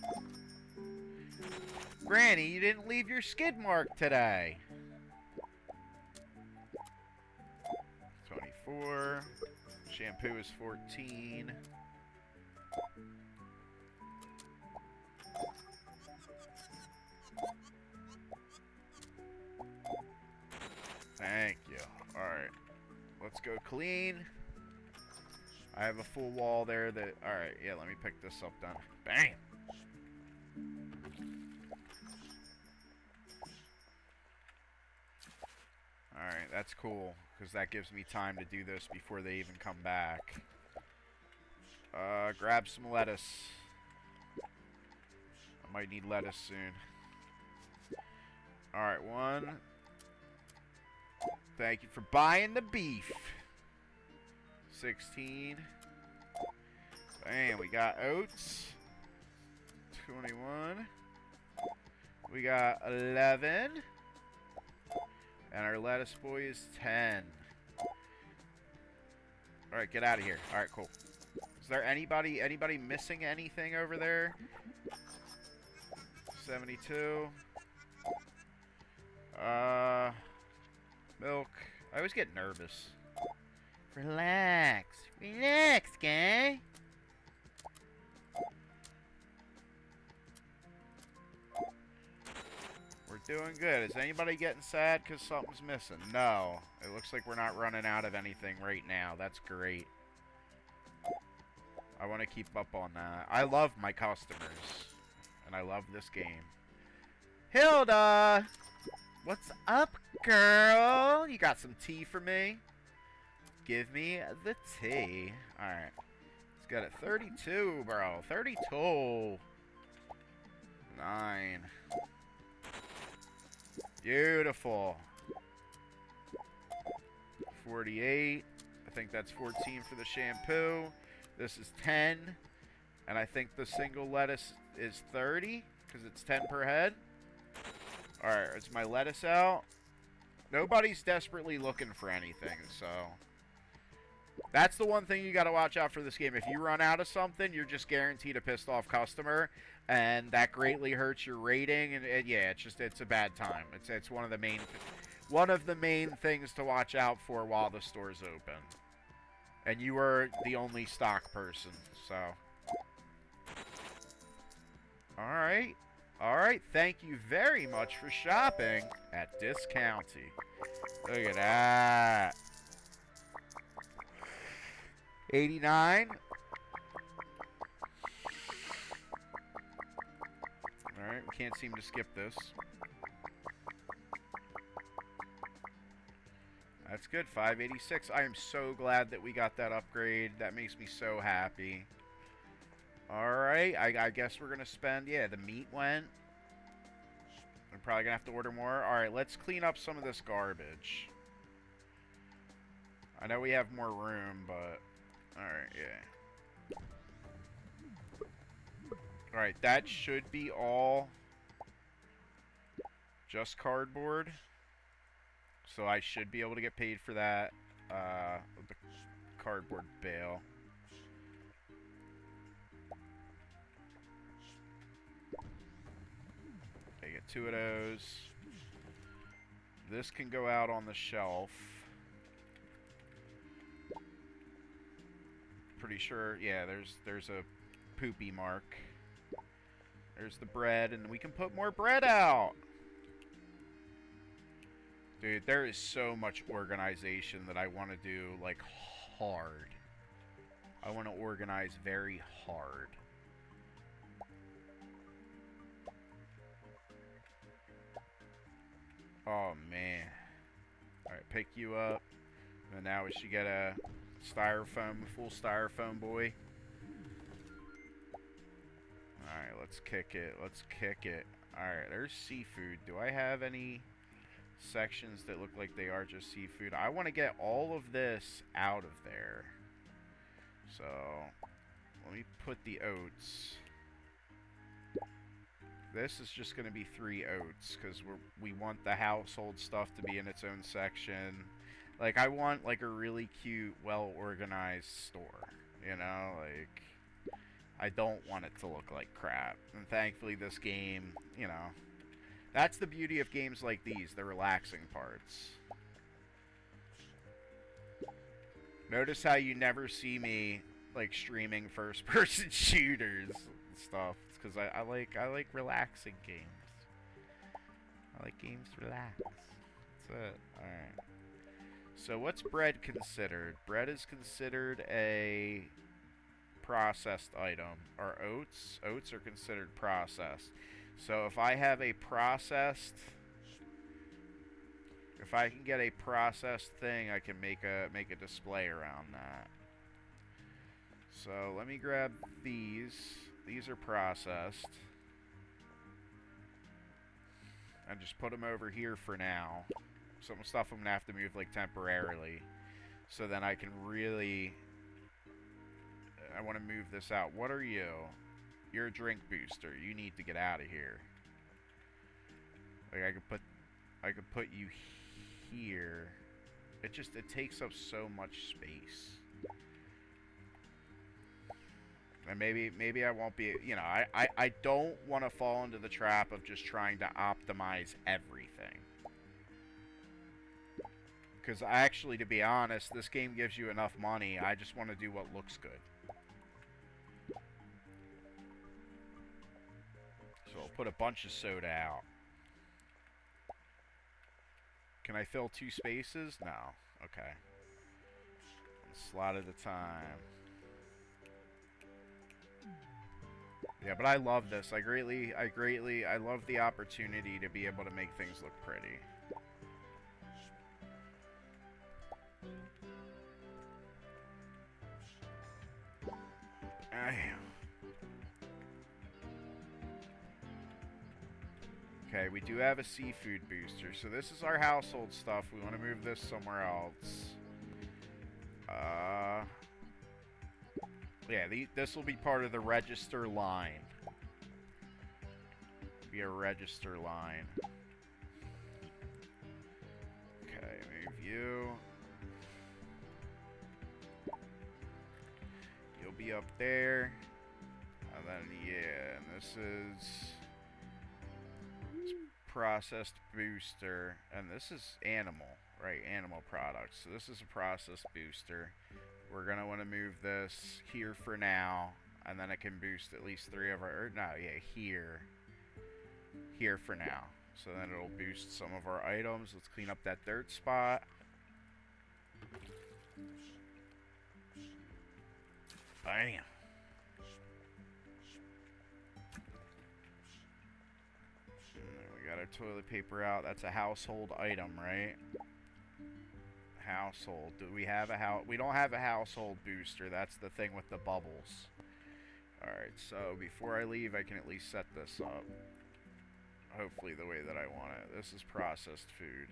Granny, you didn't leave your skid mark today. 24. Shampoo is 14. Thank you. Alright. Let's go clean. I have a full wall there that... Alright, yeah, let me pick this up then. Bang! Alright, that's cool, because that gives me time to do this before they even come back. Grab some lettuce. I might need lettuce soon. Alright, one. Thank you for buying the beef. 16. Bam, we got oats. 21. We got 11. And our lettuce boy is 10. Alright, get out of here. Alright, cool. Is there anybody missing anything over there? 72. Milk. I always get nervous. Relax. Relax, guy. We're doing good. Is anybody getting sad because something's missing? No. It looks like we're not running out of anything right now. That's great. I want to keep up on that. I love my customers. And I love this game. Hilda! What's up, girl? You got some tea for me? Give me the tea. Alright. Let's get it. 32, bro. 32. 9. Beautiful. 48. I think that's 14 for the shampoo. This is 10. And I think the single lettuce is 30, because it's 10 per head. Alright, is my lettuce out? Nobody's desperately looking for anything, so... That's the one thing you gotta watch out for this game. If you run out of something, you're just guaranteed a pissed off customer, and that greatly hurts your rating, and yeah, it's a bad time. It's one of the main things to watch out for while the store's open. And you are the only stock person, so... Alright. Alright, thank you very much for shopping at Discounty. Look at that. 89. Alright, we can't seem to skip this. That's good, 586. I am so glad that we got that upgrade. That makes me so happy. Alright, I guess we're going to spend... Yeah, the meat went. We're probably going to have to order more. Alright, let's clean up some of this garbage. I know we have more room, but... Alright, yeah. Alright, that should be all just cardboard. So I should be able to get paid for that, with the cardboard bale. Okay, get 2 of those. This can go out on the shelf. Pretty sure, yeah, there's a poopy mark. There's the bread, and we can put more bread out. Dude, there is so much organization that I want to do, like, hard. I want to organize very hard. Oh, man. Alright, pick you up. And now we should get a styrofoam, full styrofoam boy. Alright, let's kick it. Let's kick it. Alright, there's seafood. Do I have any sections that look like they are just seafood. I want to get all of this out of there. So, let me put the oats. This is just going to be 3 oats because we want the household stuff to be in its own section. Like, I want, like, a really cute, well-organized store. You know, like, I don't want it to look like crap. And thankfully, this game, you know, that's the beauty of games like these, the relaxing parts. Notice how you never see me, like, streaming first-person shooters and stuff. It's because I like relaxing games. I like games to relax. That's it. Alright. So what's bread considered? Bread is considered a processed item. Or oats? Oats are considered processed. So if I have a processed... If I can get a processed thing, I can make a display around that. So let me grab these. These are processed. And just put them over here for now. Some stuff I'm going to have to move like temporarily. So then I can really... I want to move this out. What are you? You're a drink booster. You need to get out of here. Like I could put you here. It takes up so much space. And maybe I won't be, you know, I don't want to fall into the trap of just trying to optimize everything. Because actually, to be honest, this game gives you enough money. I just want to do what looks good. So I'll put a bunch of soda out. Can I fill 2 spaces? No. Okay. One slot at a time. Yeah, but I love this. I love the opportunity to be able to make things look pretty. Okay, we do have a seafood booster. So this is our household stuff. We want to move this somewhere else. Yeah, this will be part of the register line. Be a register line. Okay, move you. You'll be up there. And then, yeah, and this is processed booster. And this is animal, right? Animal products. So this is a processed booster. We're going to want to move this here for now. And then it can boost at least 3 of our... Or no, yeah, here. Here for now. So then it'll boost some of our items. Let's clean up that dirt spot. Bam. We got our toilet paper out. That's a household item, right? Household. Do we have a house? We don't have a household booster. That's the thing with the bubbles. Alright, so before I leave, I can at least set this up. Hopefully the way that I want it. This is processed food.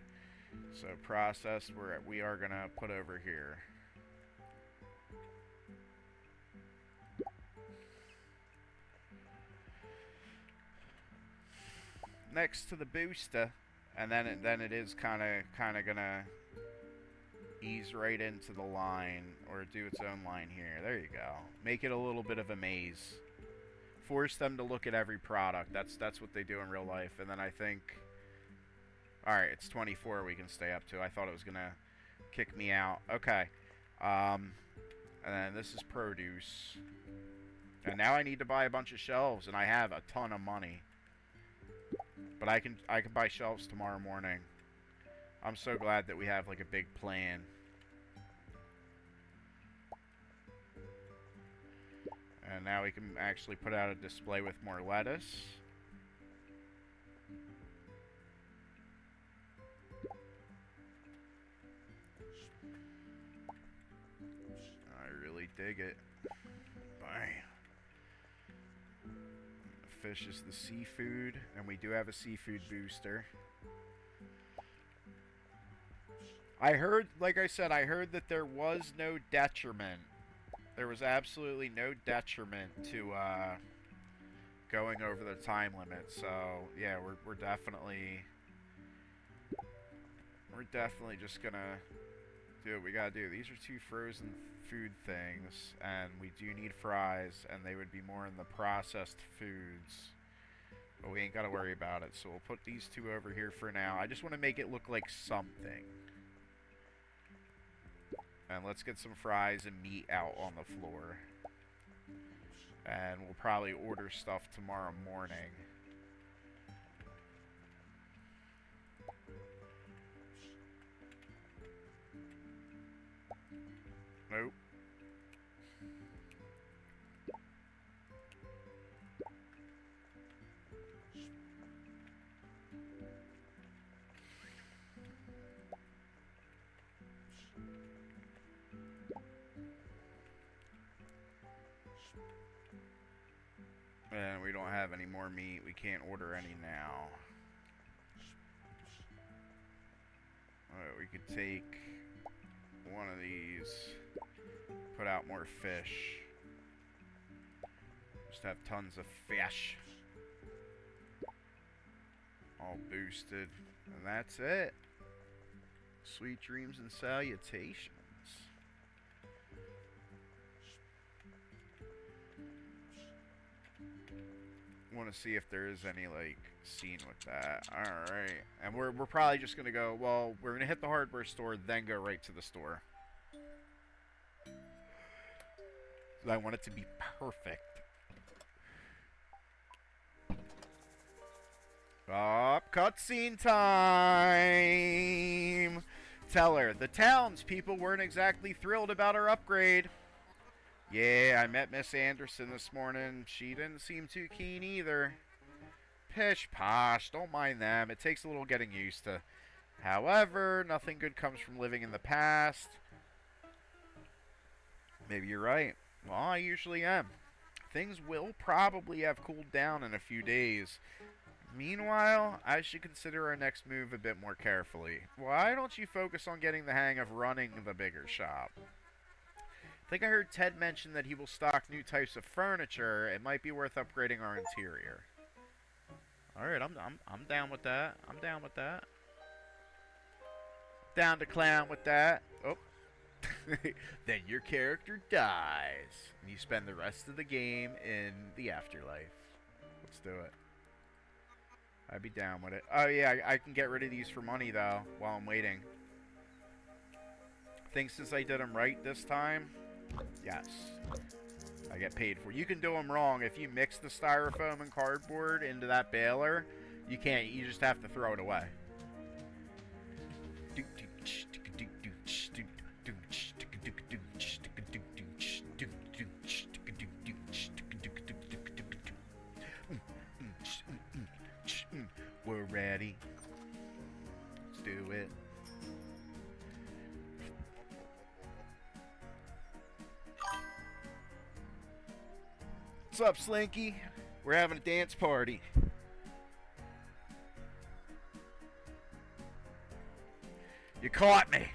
So processed, we are going to put over here. Next to the booster, and then it is kind of gonna ease right into the line, or do its own line here. There you go. Make it a little bit of a maze. Force them to look at every product. That's what they do in real life. And then I think, all right, it's 24 we can stay up to. I thought it was gonna kick me out. Okay. And then this is produce. And now I need to buy a bunch of shelves, and I have a ton of money. But I can buy shelves tomorrow morning. I'm so glad that we have like a big plan. And now we can actually put out a display with more lettuce. I really dig it. Bye. Fish is the seafood, and we do have a seafood booster. I heard, like I said, I heard that there was no detriment. There was absolutely no detriment to going over the time limit. So yeah, we're definitely just gonna do what we gotta do. These are 2 frozen food things, and we do need fries, and they would be more in the processed foods. But we ain't gotta worry about it, so we'll put these 2 over here for now. I just want to make it look like something. And let's get some fries and meat out on the floor. And we'll probably order stuff tomorrow morning. Nope. And we don't have any more meat. We can't order any now. Alright, we could take one of these, put out more fish. Just have tons of fish. All boosted. And that's it. Sweet dreams and salutations. Want to see if there is any like scene with that. All right, and we're probably just gonna go. Well, we're gonna hit the hardware store, then go right to the store. I want it to be perfect. Up, cutscene time. Tell her the townspeople weren't exactly thrilled about our upgrade. Yeah, I met Miss Anderson this morning. She didn't seem too keen either. Pish posh, don't mind them. It takes a little getting used to. However, nothing good comes from living in the past. Maybe you're right. Well, I usually am. Things will probably have cooled down in a few days. Meanwhile, I should consider our next move a bit more carefully. Why don't you focus on getting the hang of running the bigger shop? I think I heard Ted mention that he will stock new types of furniture. It might be worth upgrading our interior. All right, I'm down with that. I'm down with that. Down to clown with that. Oh. Then your character dies, and you spend the rest of the game in the afterlife. Let's do it. I'd be down with it. Oh yeah, I can get rid of these for money though while I'm waiting. I think since I did them right this time, yes, I get paid for it. You can do them wrong. If you mix the styrofoam and cardboard into that baler, you can't. You just have to throw it away. We're ready. Let's do it. What's up, Slinky? We're having a dance party. You caught me.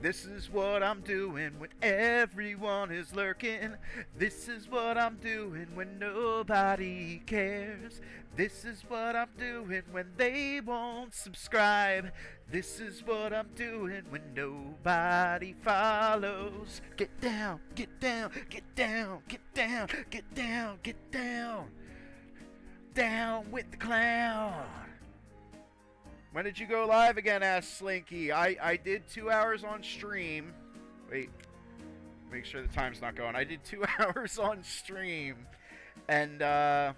This is what I'm doing when everyone is lurking. This is what I'm doing when nobody cares. This is what I'm doing when they won't subscribe. This is what I'm doing when nobody follows. Get down, get down, get down, get down, get down, get down. Down with the clown. When did you go live again, asked Slinky. I did 2 hours on stream. Wait. Make sure the time's not going. I did 2 hours on stream. And then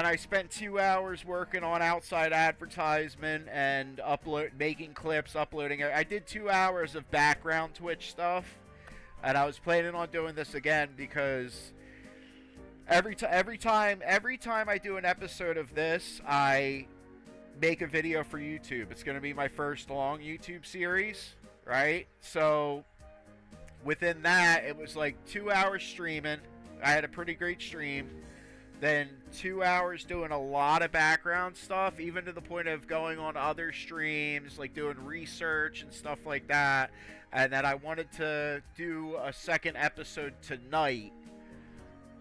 I spent 2 hours working on outside advertisement and making clips, uploading it. I did 2 hours of background Twitch stuff. And I was planning on doing this again because every time I do an episode of this, I make a video for YouTube. It's going to be my first long YouTube series, right? So within that, it was like 2 hours streaming. I had a pretty great stream. then 2 hours doing a lot of background stuff, even to the point of going on other streams, like doing research and stuff like that. And then I wanted to do a second episode tonight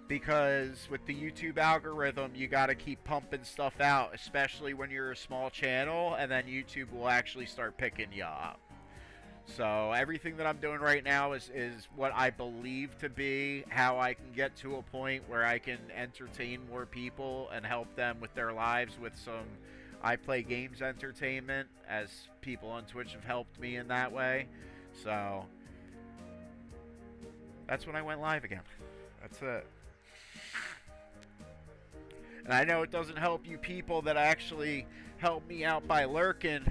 because with the YouTube algorithm, you got to keep pumping stuff out, especially when you're a small channel, and then YouTube will actually start picking you up. So everything that I'm doing right now is what I believe to be how I can get to a point where I can entertain more people and help them with their lives with some I play games entertainment, as people on Twitch have helped me in that way. So that's when I went live again. That's it. And I know it doesn't help you people that actually help me out by lurking,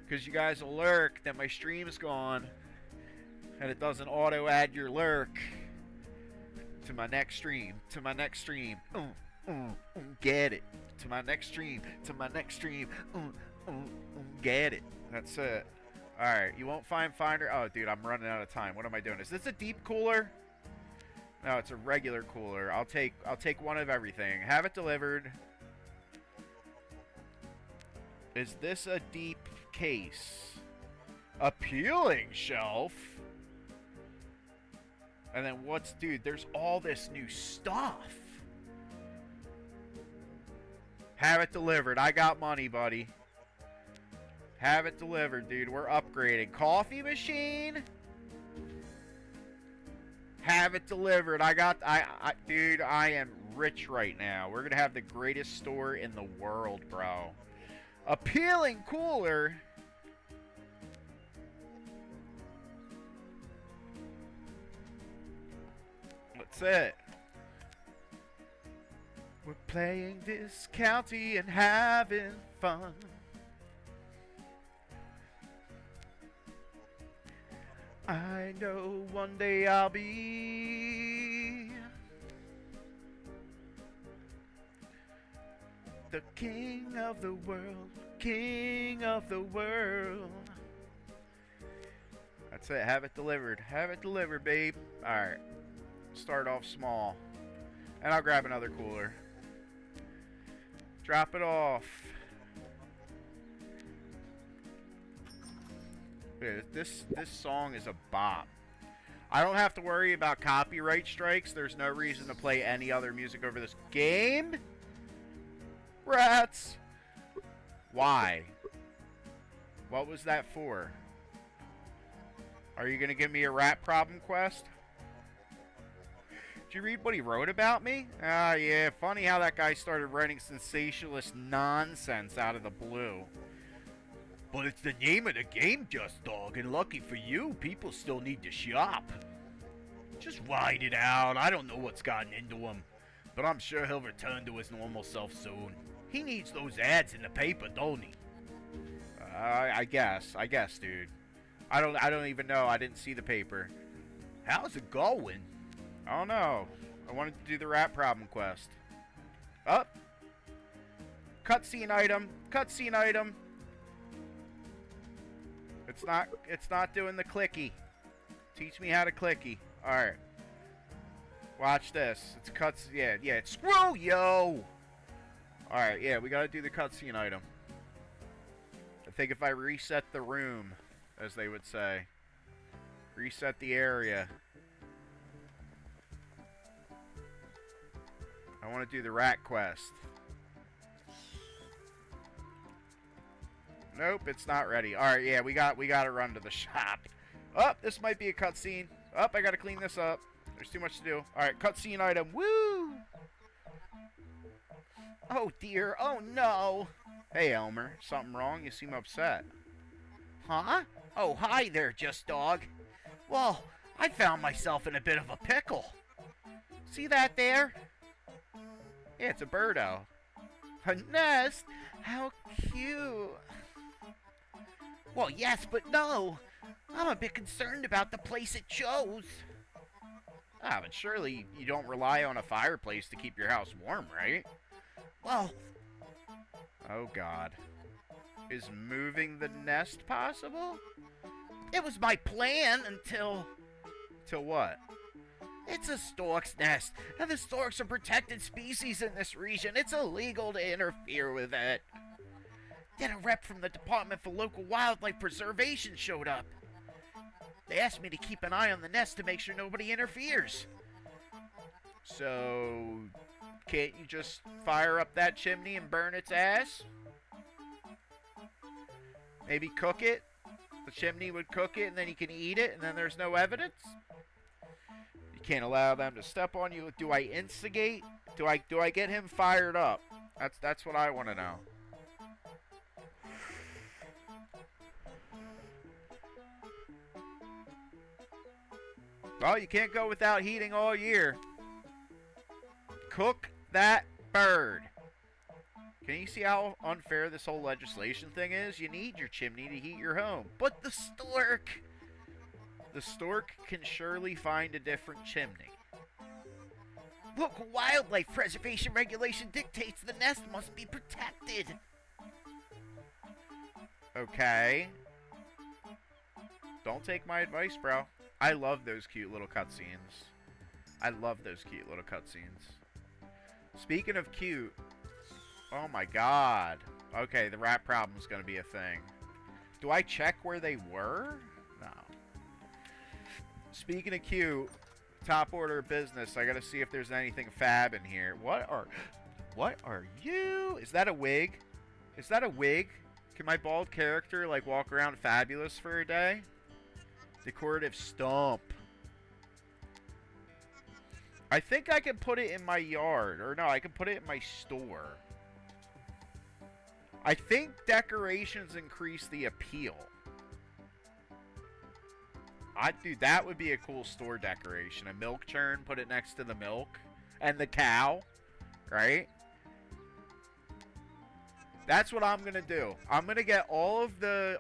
because you guys will lurk, that my stream's gone, and it doesn't auto-add your lurk to my next stream, get it, to my next stream, get it, that's it. Alright, you won't find Finder, oh dude, I'm running out of time, what am I doing? Is this a deep cooler? No, it's a regular cooler. I'll take one of everything. Have it delivered. Is this a deep case? Appealing shelf? And then what's... Dude, there's all this new stuff. Have it delivered. I got money, buddy. Have it delivered, dude. We're upgrading. Coffee machine? Have it delivered. Dude, I am rich right now. We're gonna have the greatest store in the world, bro. Appealing cooler. That's it. We're playing this county and having fun. I know one day I'll be the king of the world, king of the world. That's it, have it delivered. Have it delivered, babe. Alright, start off small. And I'll grab another cooler. Drop it off. This song is a bop. I don't have to worry about copyright strikes. There's no reason to play any other music over this game. Rats! Why? What was that for? Are you gonna give me a rat problem quest? Did you read what he wrote about me? Ah, yeah, funny how that guy started writing sensationalist nonsense out of the blue. But it's the name of the game, Just Dog, and lucky for you, people still need to shop. Just ride it out. I don't know what's gotten into him, but I'm sure he'll return to his normal self soon. He needs those ads in the paper, don't he? I guess, dude. I don't even know. I didn't see the paper. How's it going? I don't know. I wanted to do the rat problem quest. Up. Cutscene item. Cutscene item. It's not doing the clicky. Teach me how to clicky. Alright. Watch this. It's cuts. Yeah, it's screw yo! Alright, yeah, we gotta do the cutscene item. I think if I reset the room, as they would say. Reset the area. I want to do the rat quest. Nope, it's not ready. Alright, yeah, we gotta run to the shop. Oh, this might be a cutscene. Oh, I gotta clean this up. There's too much to do. Alright, cutscene item. Woo! Oh dear, oh no! Hey Elmer, something wrong? You seem upset. Huh? Oh, hi there, Just Dog. Well, I found myself in a bit of a pickle. See that there? Yeah, it's a birdo. A nest? How cute. Well, yes, but no. I'm a bit concerned about the place it chose. Ah, but surely you don't rely on a fireplace to keep your house warm, right? Well... Oh, God. Is moving the nest possible? It was my plan until... Till what? It's a stork's nest, and the storks are protected species in this region. It's illegal to interfere with it. Then a rep from the Department for Local Wildlife Preservation showed up. They asked me to keep an eye on the nest to make sure nobody interferes. So, can't you just fire up that chimney and burn its ass? Maybe cook it? The chimney would cook it and then you can eat it and then there's no evidence? You can't allow them to step on you. Do I instigate? Do I get him fired up? That's what I want to know. Well, you can't go without heating all year. Cook that bird. Can you see how unfair this whole legislation thing is? You need your chimney to heat your home. But the stork can surely find a different chimney. Local wildlife preservation regulation dictates the nest must be protected. Okay. Don't take my advice, bro. I love those cute little cutscenes. Speaking of cute, oh my god. Okay, the rat problem's gonna be a thing. Do I check where they were? No. Speaking of cute, top order of business. I gotta see if there's anything fab in here. What are you? Is that a wig? Can my bald character like walk around fabulous for a day? Decorative stump. I think I can put it in my yard. Or no, I can put it in my store. I think decorations increase the appeal. Dude, that would be a cool store decoration. A milk churn, put it next to the milk. And the cow. Right? That's what I'm gonna do. I'm gonna get all of the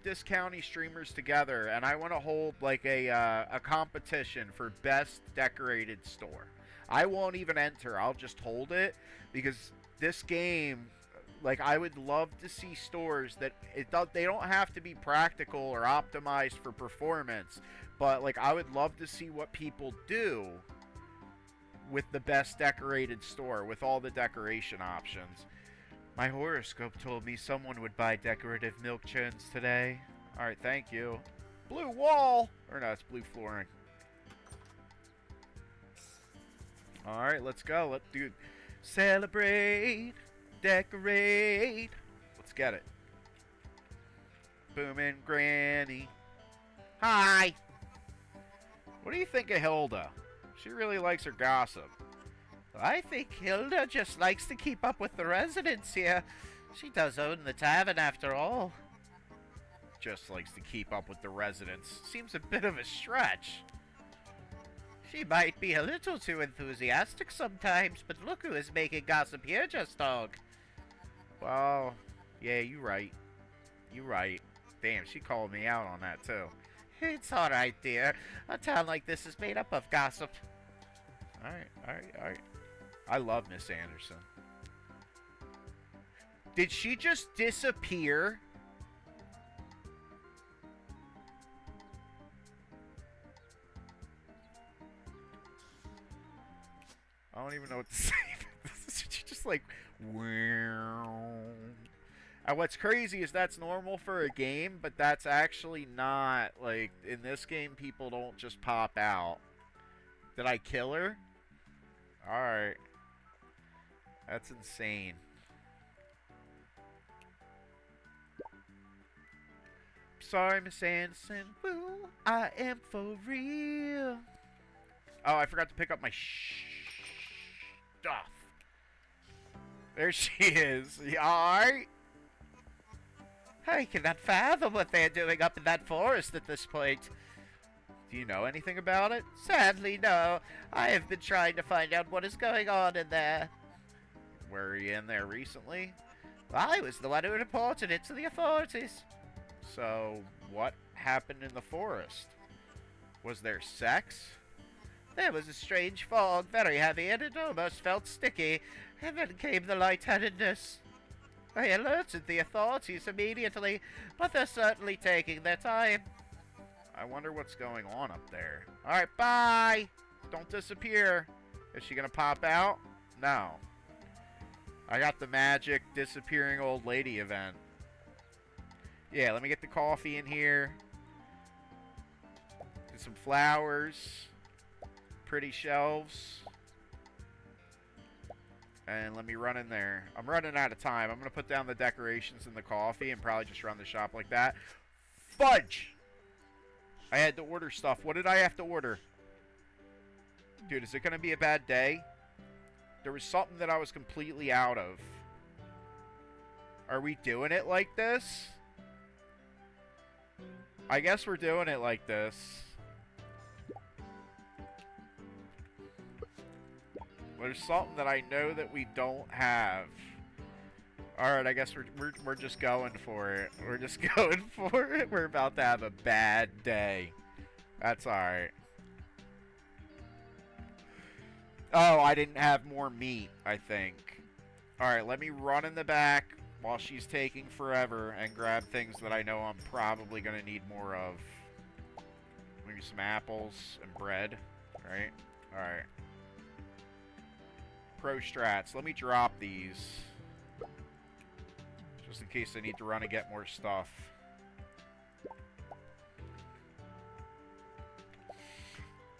Discounty streamers together, and I want to hold like a competition for best decorated store. I won't even enter. I'll just hold it because this game, like, I would love to see stores that they don't have to be practical or optimized for performance, but like I would love to see what people do with the best decorated store with all the decoration options. My horoscope told me someone would buy decorative milk churns today. Alright, thank you. Blue wall! Or no, it's blue flooring. Alright, let's go. Let's do... Celebrate! Decorate! Let's get it. Boomin' Granny. Hi! What do you think of Hilda? She really likes her gossip. I think Hilda just likes to keep up with the residents here. She does own the tavern after all. Just likes to keep up with the residents. Seems a bit of a stretch. She might be a little too enthusiastic sometimes, but look who is making gossip here, just dog. Well, yeah, you right. Damn, she called me out on that too. It's alright, dear. A town like this is made up of gossip. Alright. I love Miss Anderson. Did she just disappear? I don't even know what to say. She just like... And what's crazy is that's normal for a game, but that's actually not. Like, in this game, people don't just pop out. Did I kill her? Alright. That's insane. Sorry, Miss Anderson. Woo, I am for real. Oh, I forgot to pick up my stuff. There she is. Alright. I cannot fathom what they're doing up in that forest at this point. Do you know anything about it? Sadly, no. I have been trying to find out what is going on in there. Were you in there recently? I was the one who reported it to the authorities. So, what happened in the forest? Was there sex? There was a strange fog, very heavy, and it almost felt sticky. And then came the lightheadedness. I alerted the authorities immediately, but they're certainly taking their time. I wonder what's going on up there. Alright, bye! Don't disappear. Is she gonna pop out? No. I got the magic disappearing old lady event. Yeah, let me get the coffee in here. Get some flowers. Pretty shelves. And let me run in there. I'm running out of time. I'm going to put down the decorations and the coffee and probably just run the shop like that. Fudge! I had to order stuff. What did I have to order? Dude, is it going to be a bad day? There was something that I was completely out of. Are we doing it like this? I guess we're doing it like this. There's something that I know that we don't have. Alright, I guess we're just going for it. We're just going for it. We're about to have a bad day. That's alright. Oh, I didn't have more meat, I think. Alright, let me run in the back while she's taking forever and grab things that I know I'm probably going to need more of. Maybe some apples and bread, right? Alright. Pro strats. Let me drop these. Just in case I need to run and get more stuff.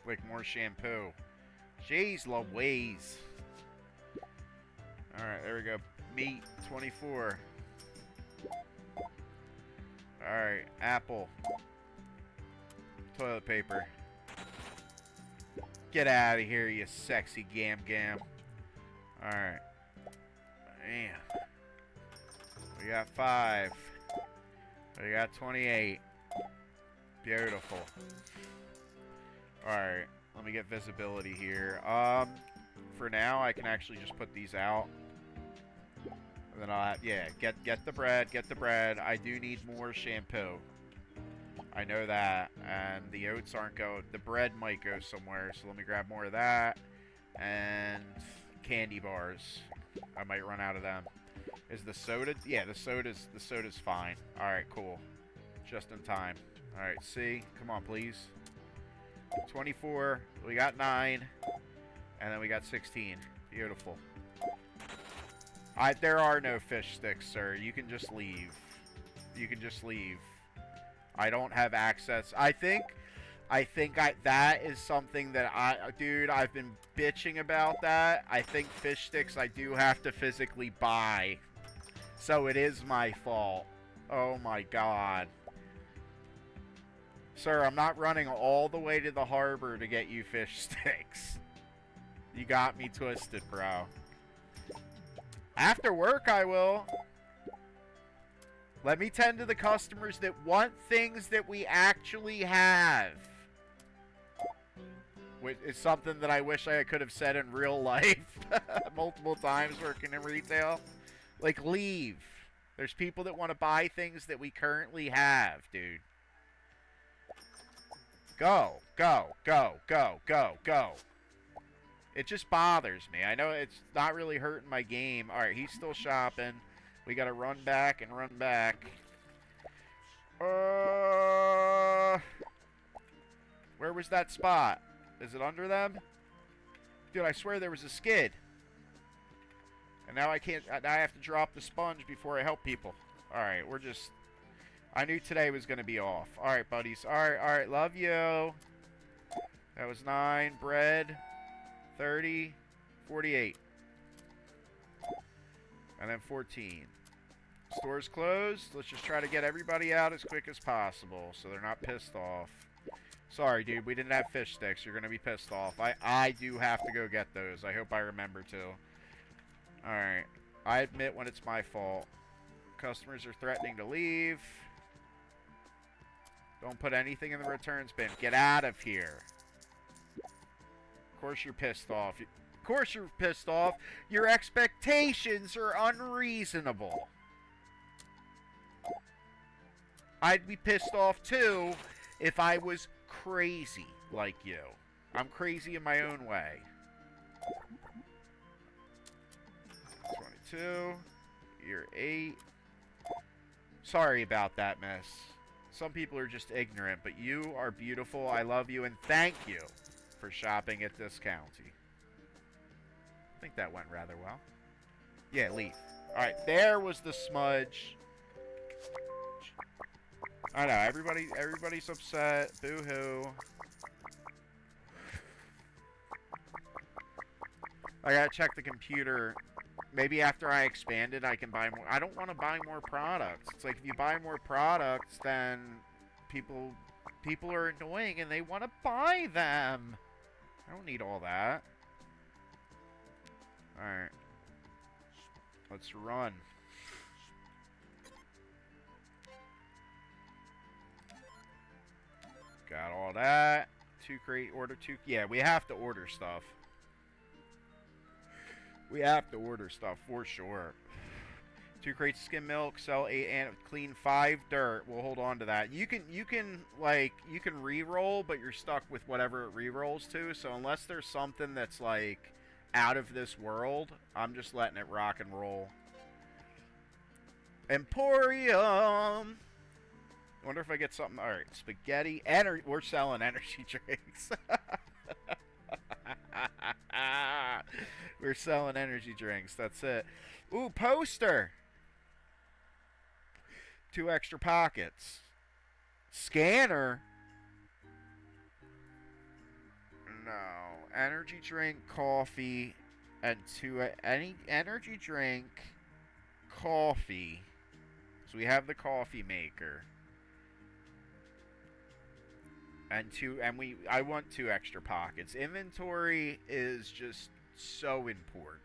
Like more shampoo. Jeez Louise. Alright, there we go. Meat, 24. Alright, apple. Toilet paper. Get out of here, you sexy gam-gam. Alright. Man. We got 5. We got 28. Beautiful. Alright. Let me get visibility here. For now, I can actually just put these out. And then I'll have, yeah, get the bread, get the bread. I do need more shampoo. I know that. And the oats aren't going, the bread might go somewhere. So let me grab more of that. And candy bars. I might run out of them. Is the soda? Yeah, the soda's fine. All right, cool. Just in time. All right, see, come on, please. 24. We got 9, and then we got 16. Beautiful. There are no fish sticks, sir. You can just leave. You can just leave. I don't have access. I think that is something that dude, I've been bitching about that. I think fish sticks I do have to physically buy. So it is my fault. Oh my god. Sir, I'm not running all the way to the harbor to get you fish sticks. You got me twisted, bro. After work, I will. Let me tend to the customers that want things that we actually have. Which is something that I wish I could have said in real life multiple times working in retail. Like, leave. There's people that want to buy things that we currently have, dude. Go, go, go, go, go, go. It just bothers me. I know it's not really hurting my game. Alright, he's still shopping. We gotta run back and run back. Where was that spot? Is it under them? Dude, I swear there was a skid. And now I can't... Now I have to drop the sponge before I help people. Alright, we're just... I knew today was going to be off. Alright, buddies. Alright, love you. That was 9. Bread. 30. 48. And then 14. Store's closed. Let's just try to get everybody out as quick as possible so they're not pissed off. Sorry, dude. We didn't have fish sticks. You're going to be pissed off. I do have to go get those. I hope I remember to. Alright. I admit when it's my fault. Customers are threatening to leave. Don't put anything in the returns bin. Get out of here. Of course you're pissed off. Of course you're pissed off. Your expectations are unreasonable. I'd be pissed off too if I was crazy like you. I'm crazy in my own way. 22. You're 8. Sorry about that, miss. Some people are just ignorant, but you are beautiful. I love you, and thank you for shopping at this county. I think that went rather well. Yeah, leave. Alright, there was the smudge. I know, everybody's upset. Boo-hoo. I gotta check the computer. Maybe after I expand it, I can buy more. I don't want to buy more products. It's like if you buy more products, then people are annoying and they want to buy them. I don't need all that. Alright. Let's run. Got all that. 2 crate, order 2. Yeah, we have to order stuff. We have to order stuff for sure. 2 crates of skim milk, sell 8 and clean 5 dirt. We'll hold on to that. You can re-roll, but you're stuck with whatever it re-rolls to. So unless there's something that's like out of this world, I'm just letting it rock and roll. Emporium. I wonder if I get something. All right, spaghetti. We're selling energy drinks. We're selling energy drinks. That's it. Ooh, poster. 2 extra pockets. Scanner. No. Energy drink, coffee, and 2 any energy drink, coffee. So we have the coffee maker. And I want 2 extra pockets. Inventory is just so important.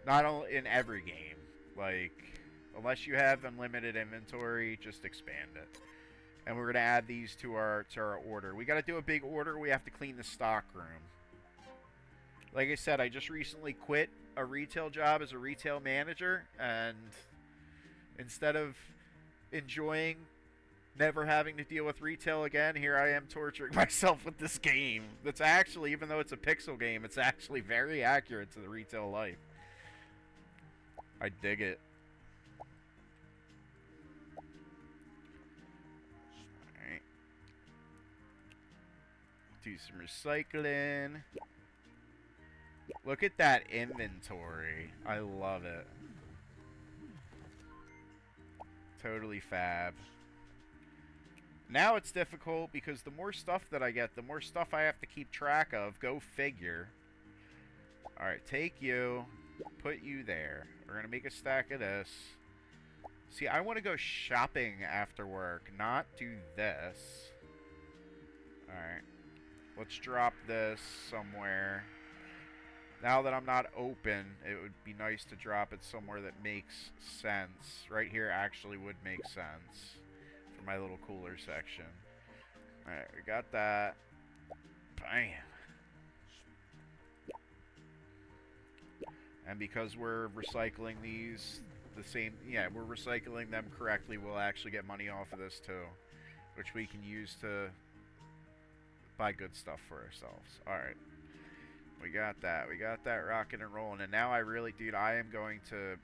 Not only in every game. Like, unless you have unlimited inventory, just expand it. And we're gonna add these to our order. We gotta do a big order. We have to clean the stock room. Like I said, I just recently quit a retail job as a retail manager, and instead of enjoying never having to deal with retail again, here I am torturing myself with this game. That's actually, even though it's a pixel game, it's actually very accurate to the retail life. I dig it. Alright. Do some recycling. Look at that inventory. I love it. Totally fab. Now it's difficult because the more stuff that I get, the more stuff I have to keep track of. Go figure. Alright, take you. Put you there. We're going to make a stack of this. See, I want to go shopping after work, not do this. Alright. Let's drop this somewhere. Now that I'm not open, it would be nice to drop it somewhere that makes sense. Right here actually would make sense for my little cooler section. Alright, we got that. Bam. And because we're recycling these the same, yeah, we're recycling them correctly, we'll actually get money off of this too, which we can use to buy good stuff for ourselves. Alright. We got that. We got that rocking and rolling. And now I really, dude, I am going to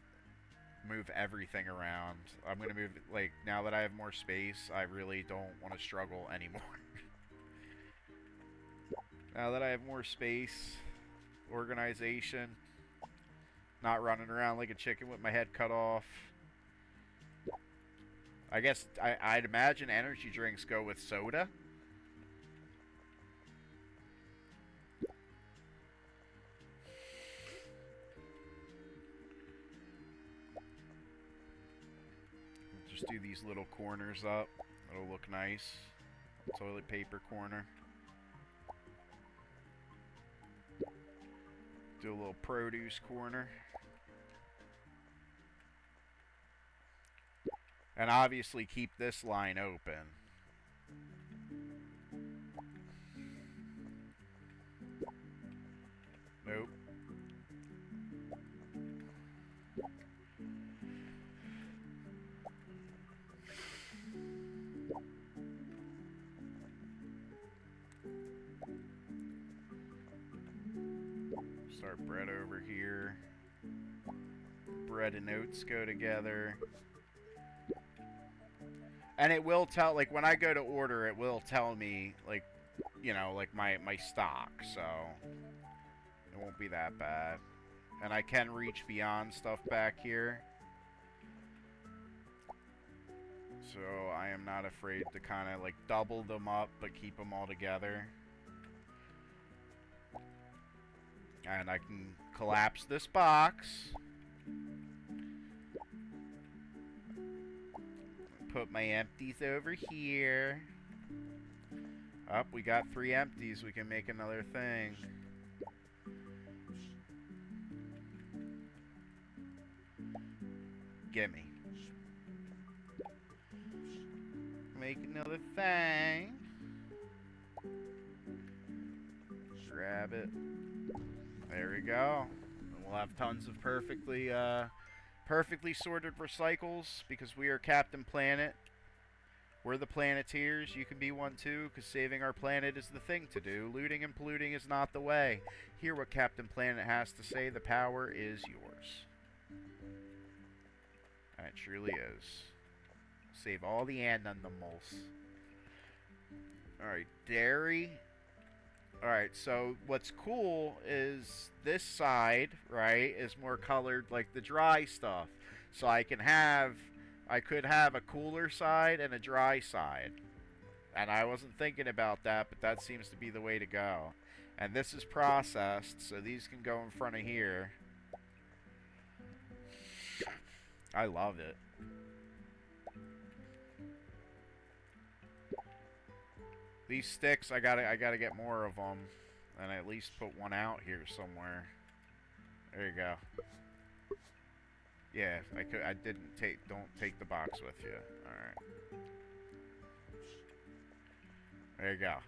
move everything around. I'm going to move, like, now that I have more space, I really don't want to struggle anymore. Now that I have more space, organization, not running around like a chicken with my head cut off. I guess I'd imagine energy drinks go with soda. Just do these little corners up. It'll look nice. Toilet paper corner. Do a little produce corner. And obviously keep this line open. Nope. Start bread over here. Bread and oats go together. And it will tell, like, when I go to order, it will tell me, like, you know, like my stock, so it won't be that bad. And I can reach beyond stuff back here. So I am not afraid to kind of like double them up, but keep them all together. And I can collapse this box. Put my empties over here. Up, we got 3 empties. We can make another thing. Gimme. Make another thing. Grab it. There we go. We'll have tons of perfectly sorted recycles because we are Captain Planet. We're the Planeteers. You can be one too, because saving our planet is the thing to do. Looting and polluting is not the way. Hear what Captain Planet has to say. The power is yours. It truly is. Save all the animals. Alright, dairy. Alright, so what's cool is this side, right, is more colored like the dry stuff. So I could have a cooler side and a dry side. And I wasn't thinking about that, but that seems to be the way to go. And this is processed, so these can go in front of here. I love it. These sticks, I gotta get more of them, and at least put one out here somewhere. There you go. Yeah, I didn't take. Don't take the box with you. All right. There you go.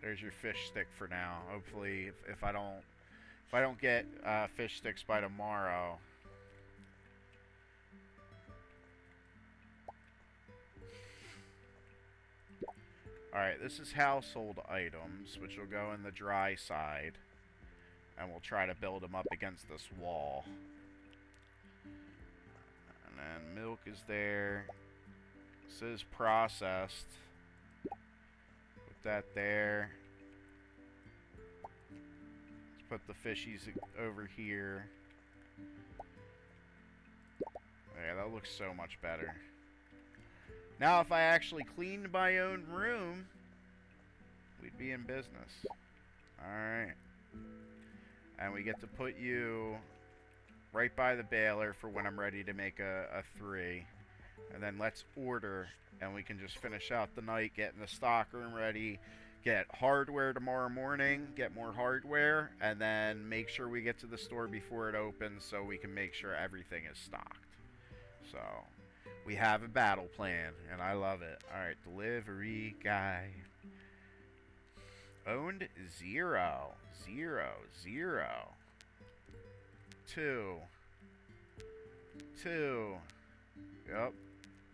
There's your fish stick for now. Hopefully, if I don't get fish sticks by tomorrow. Alright, this is household items, which will go in the dry side. And we'll try to build them up against this wall. And then milk is there. This is processed. Put that there. Let's put the fishies over here. Yeah, that looks so much better. Now, if I actually cleaned my own room, we'd be in business. Alright. And we get to put you right by the baler for when I'm ready to make a 3. And then let's order, and we can just finish out the night, getting the stock room ready, get hardware tomorrow morning, get more hardware, and then make sure we get to the store before it opens so we can make sure everything is stocked. So we have a battle plan, and I love it. Alright, delivery guy. Owned 0. 0. 0. 2. 2. Yep.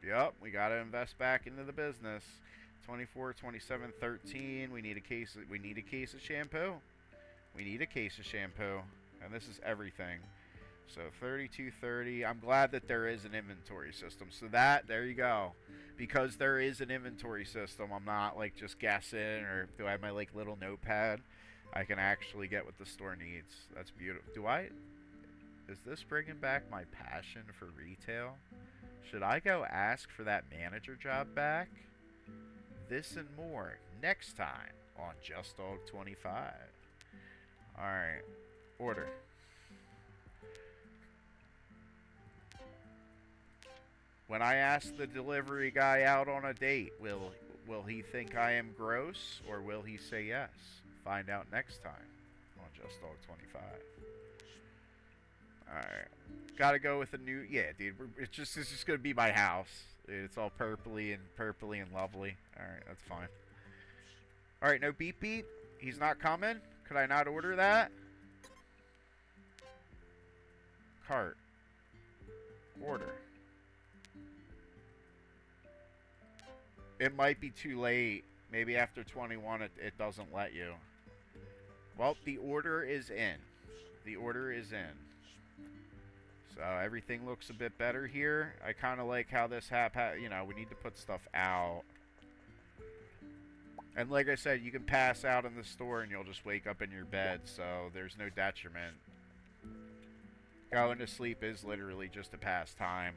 Yep, we gotta invest back into the business. 24, 27, 13. We need a case of shampoo. We need a case of shampoo. And this is everything. So 32.30. I'm glad that there is an inventory system. So there you go. Because there is an inventory system, I'm not like just guessing or do I have my like little notepad. I can actually get what the store needs. That's beautiful. Is this bringing back my passion for retail? Should I go ask for that manager job back? This and more next time on Just Dog 25. Alright. Order. When I ask the delivery guy out on a date, will he think I am gross or will he say yes? Find out next time on Just Dog 25. Alright. Gotta go with a new... Yeah, dude. It's just gonna be my house. It's all purpley and lovely. Alright, that's fine. Alright, no beep beep. He's not coming? Could I not order that? Cart. Order. It might be too late. Maybe after 21 it doesn't let you. Well, the order is in. The order is in. So everything looks a bit better here. I kind of like how this you know, we need to put stuff out. And like I said, you can pass out in the store and you'll just wake up in your bed, so there's no detriment. Going to sleep is literally just a pastime.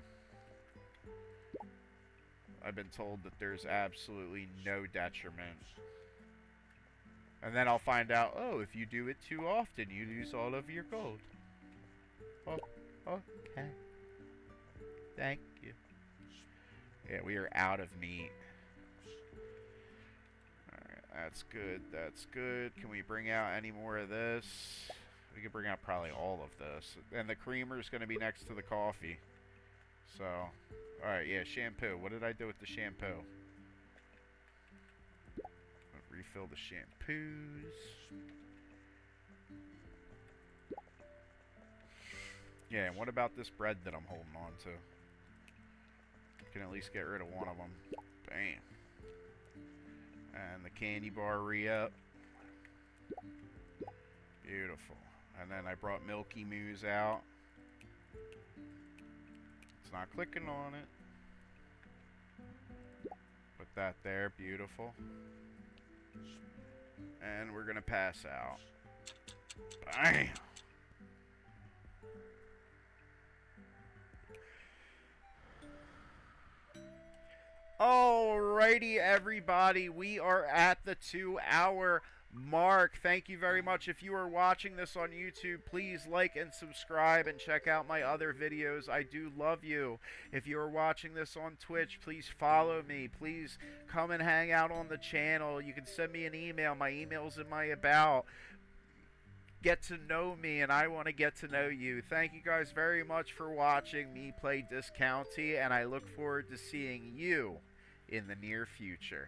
I've been told that there's absolutely no detriment. And then I'll find out, oh, if you do it too often, you lose all of your gold. Oh, okay. Thank you. Yeah, we are out of meat. Alright, that's good, that's good. Can we bring out any more of this? We can bring out probably all of this. And the creamer is going to be next to the coffee. So, alright, yeah, shampoo. What did I do with the shampoo? Refill the shampoos. Yeah, and what about this bread that I'm holding on to? Can at least get rid of one of them. Bam. And the candy bar re-up. Beautiful. And then I brought Milky Moose out. It's not clicking on it. Put that there. Beautiful. And we're gonna pass out. Bam! Alrighty, everybody, we are at the 2-hour mark. Thank you very much. If you are watching this on YouTube, please like and subscribe and check out my other videos. I do love you. If you are watching this on Twitch, please follow me. Please come and hang out on the channel. You can send me an email. My email's in my about. Get to know me, and I want to get to know you. Thank you guys very much for watching me play Discounty, and I look forward to seeing you in the near future.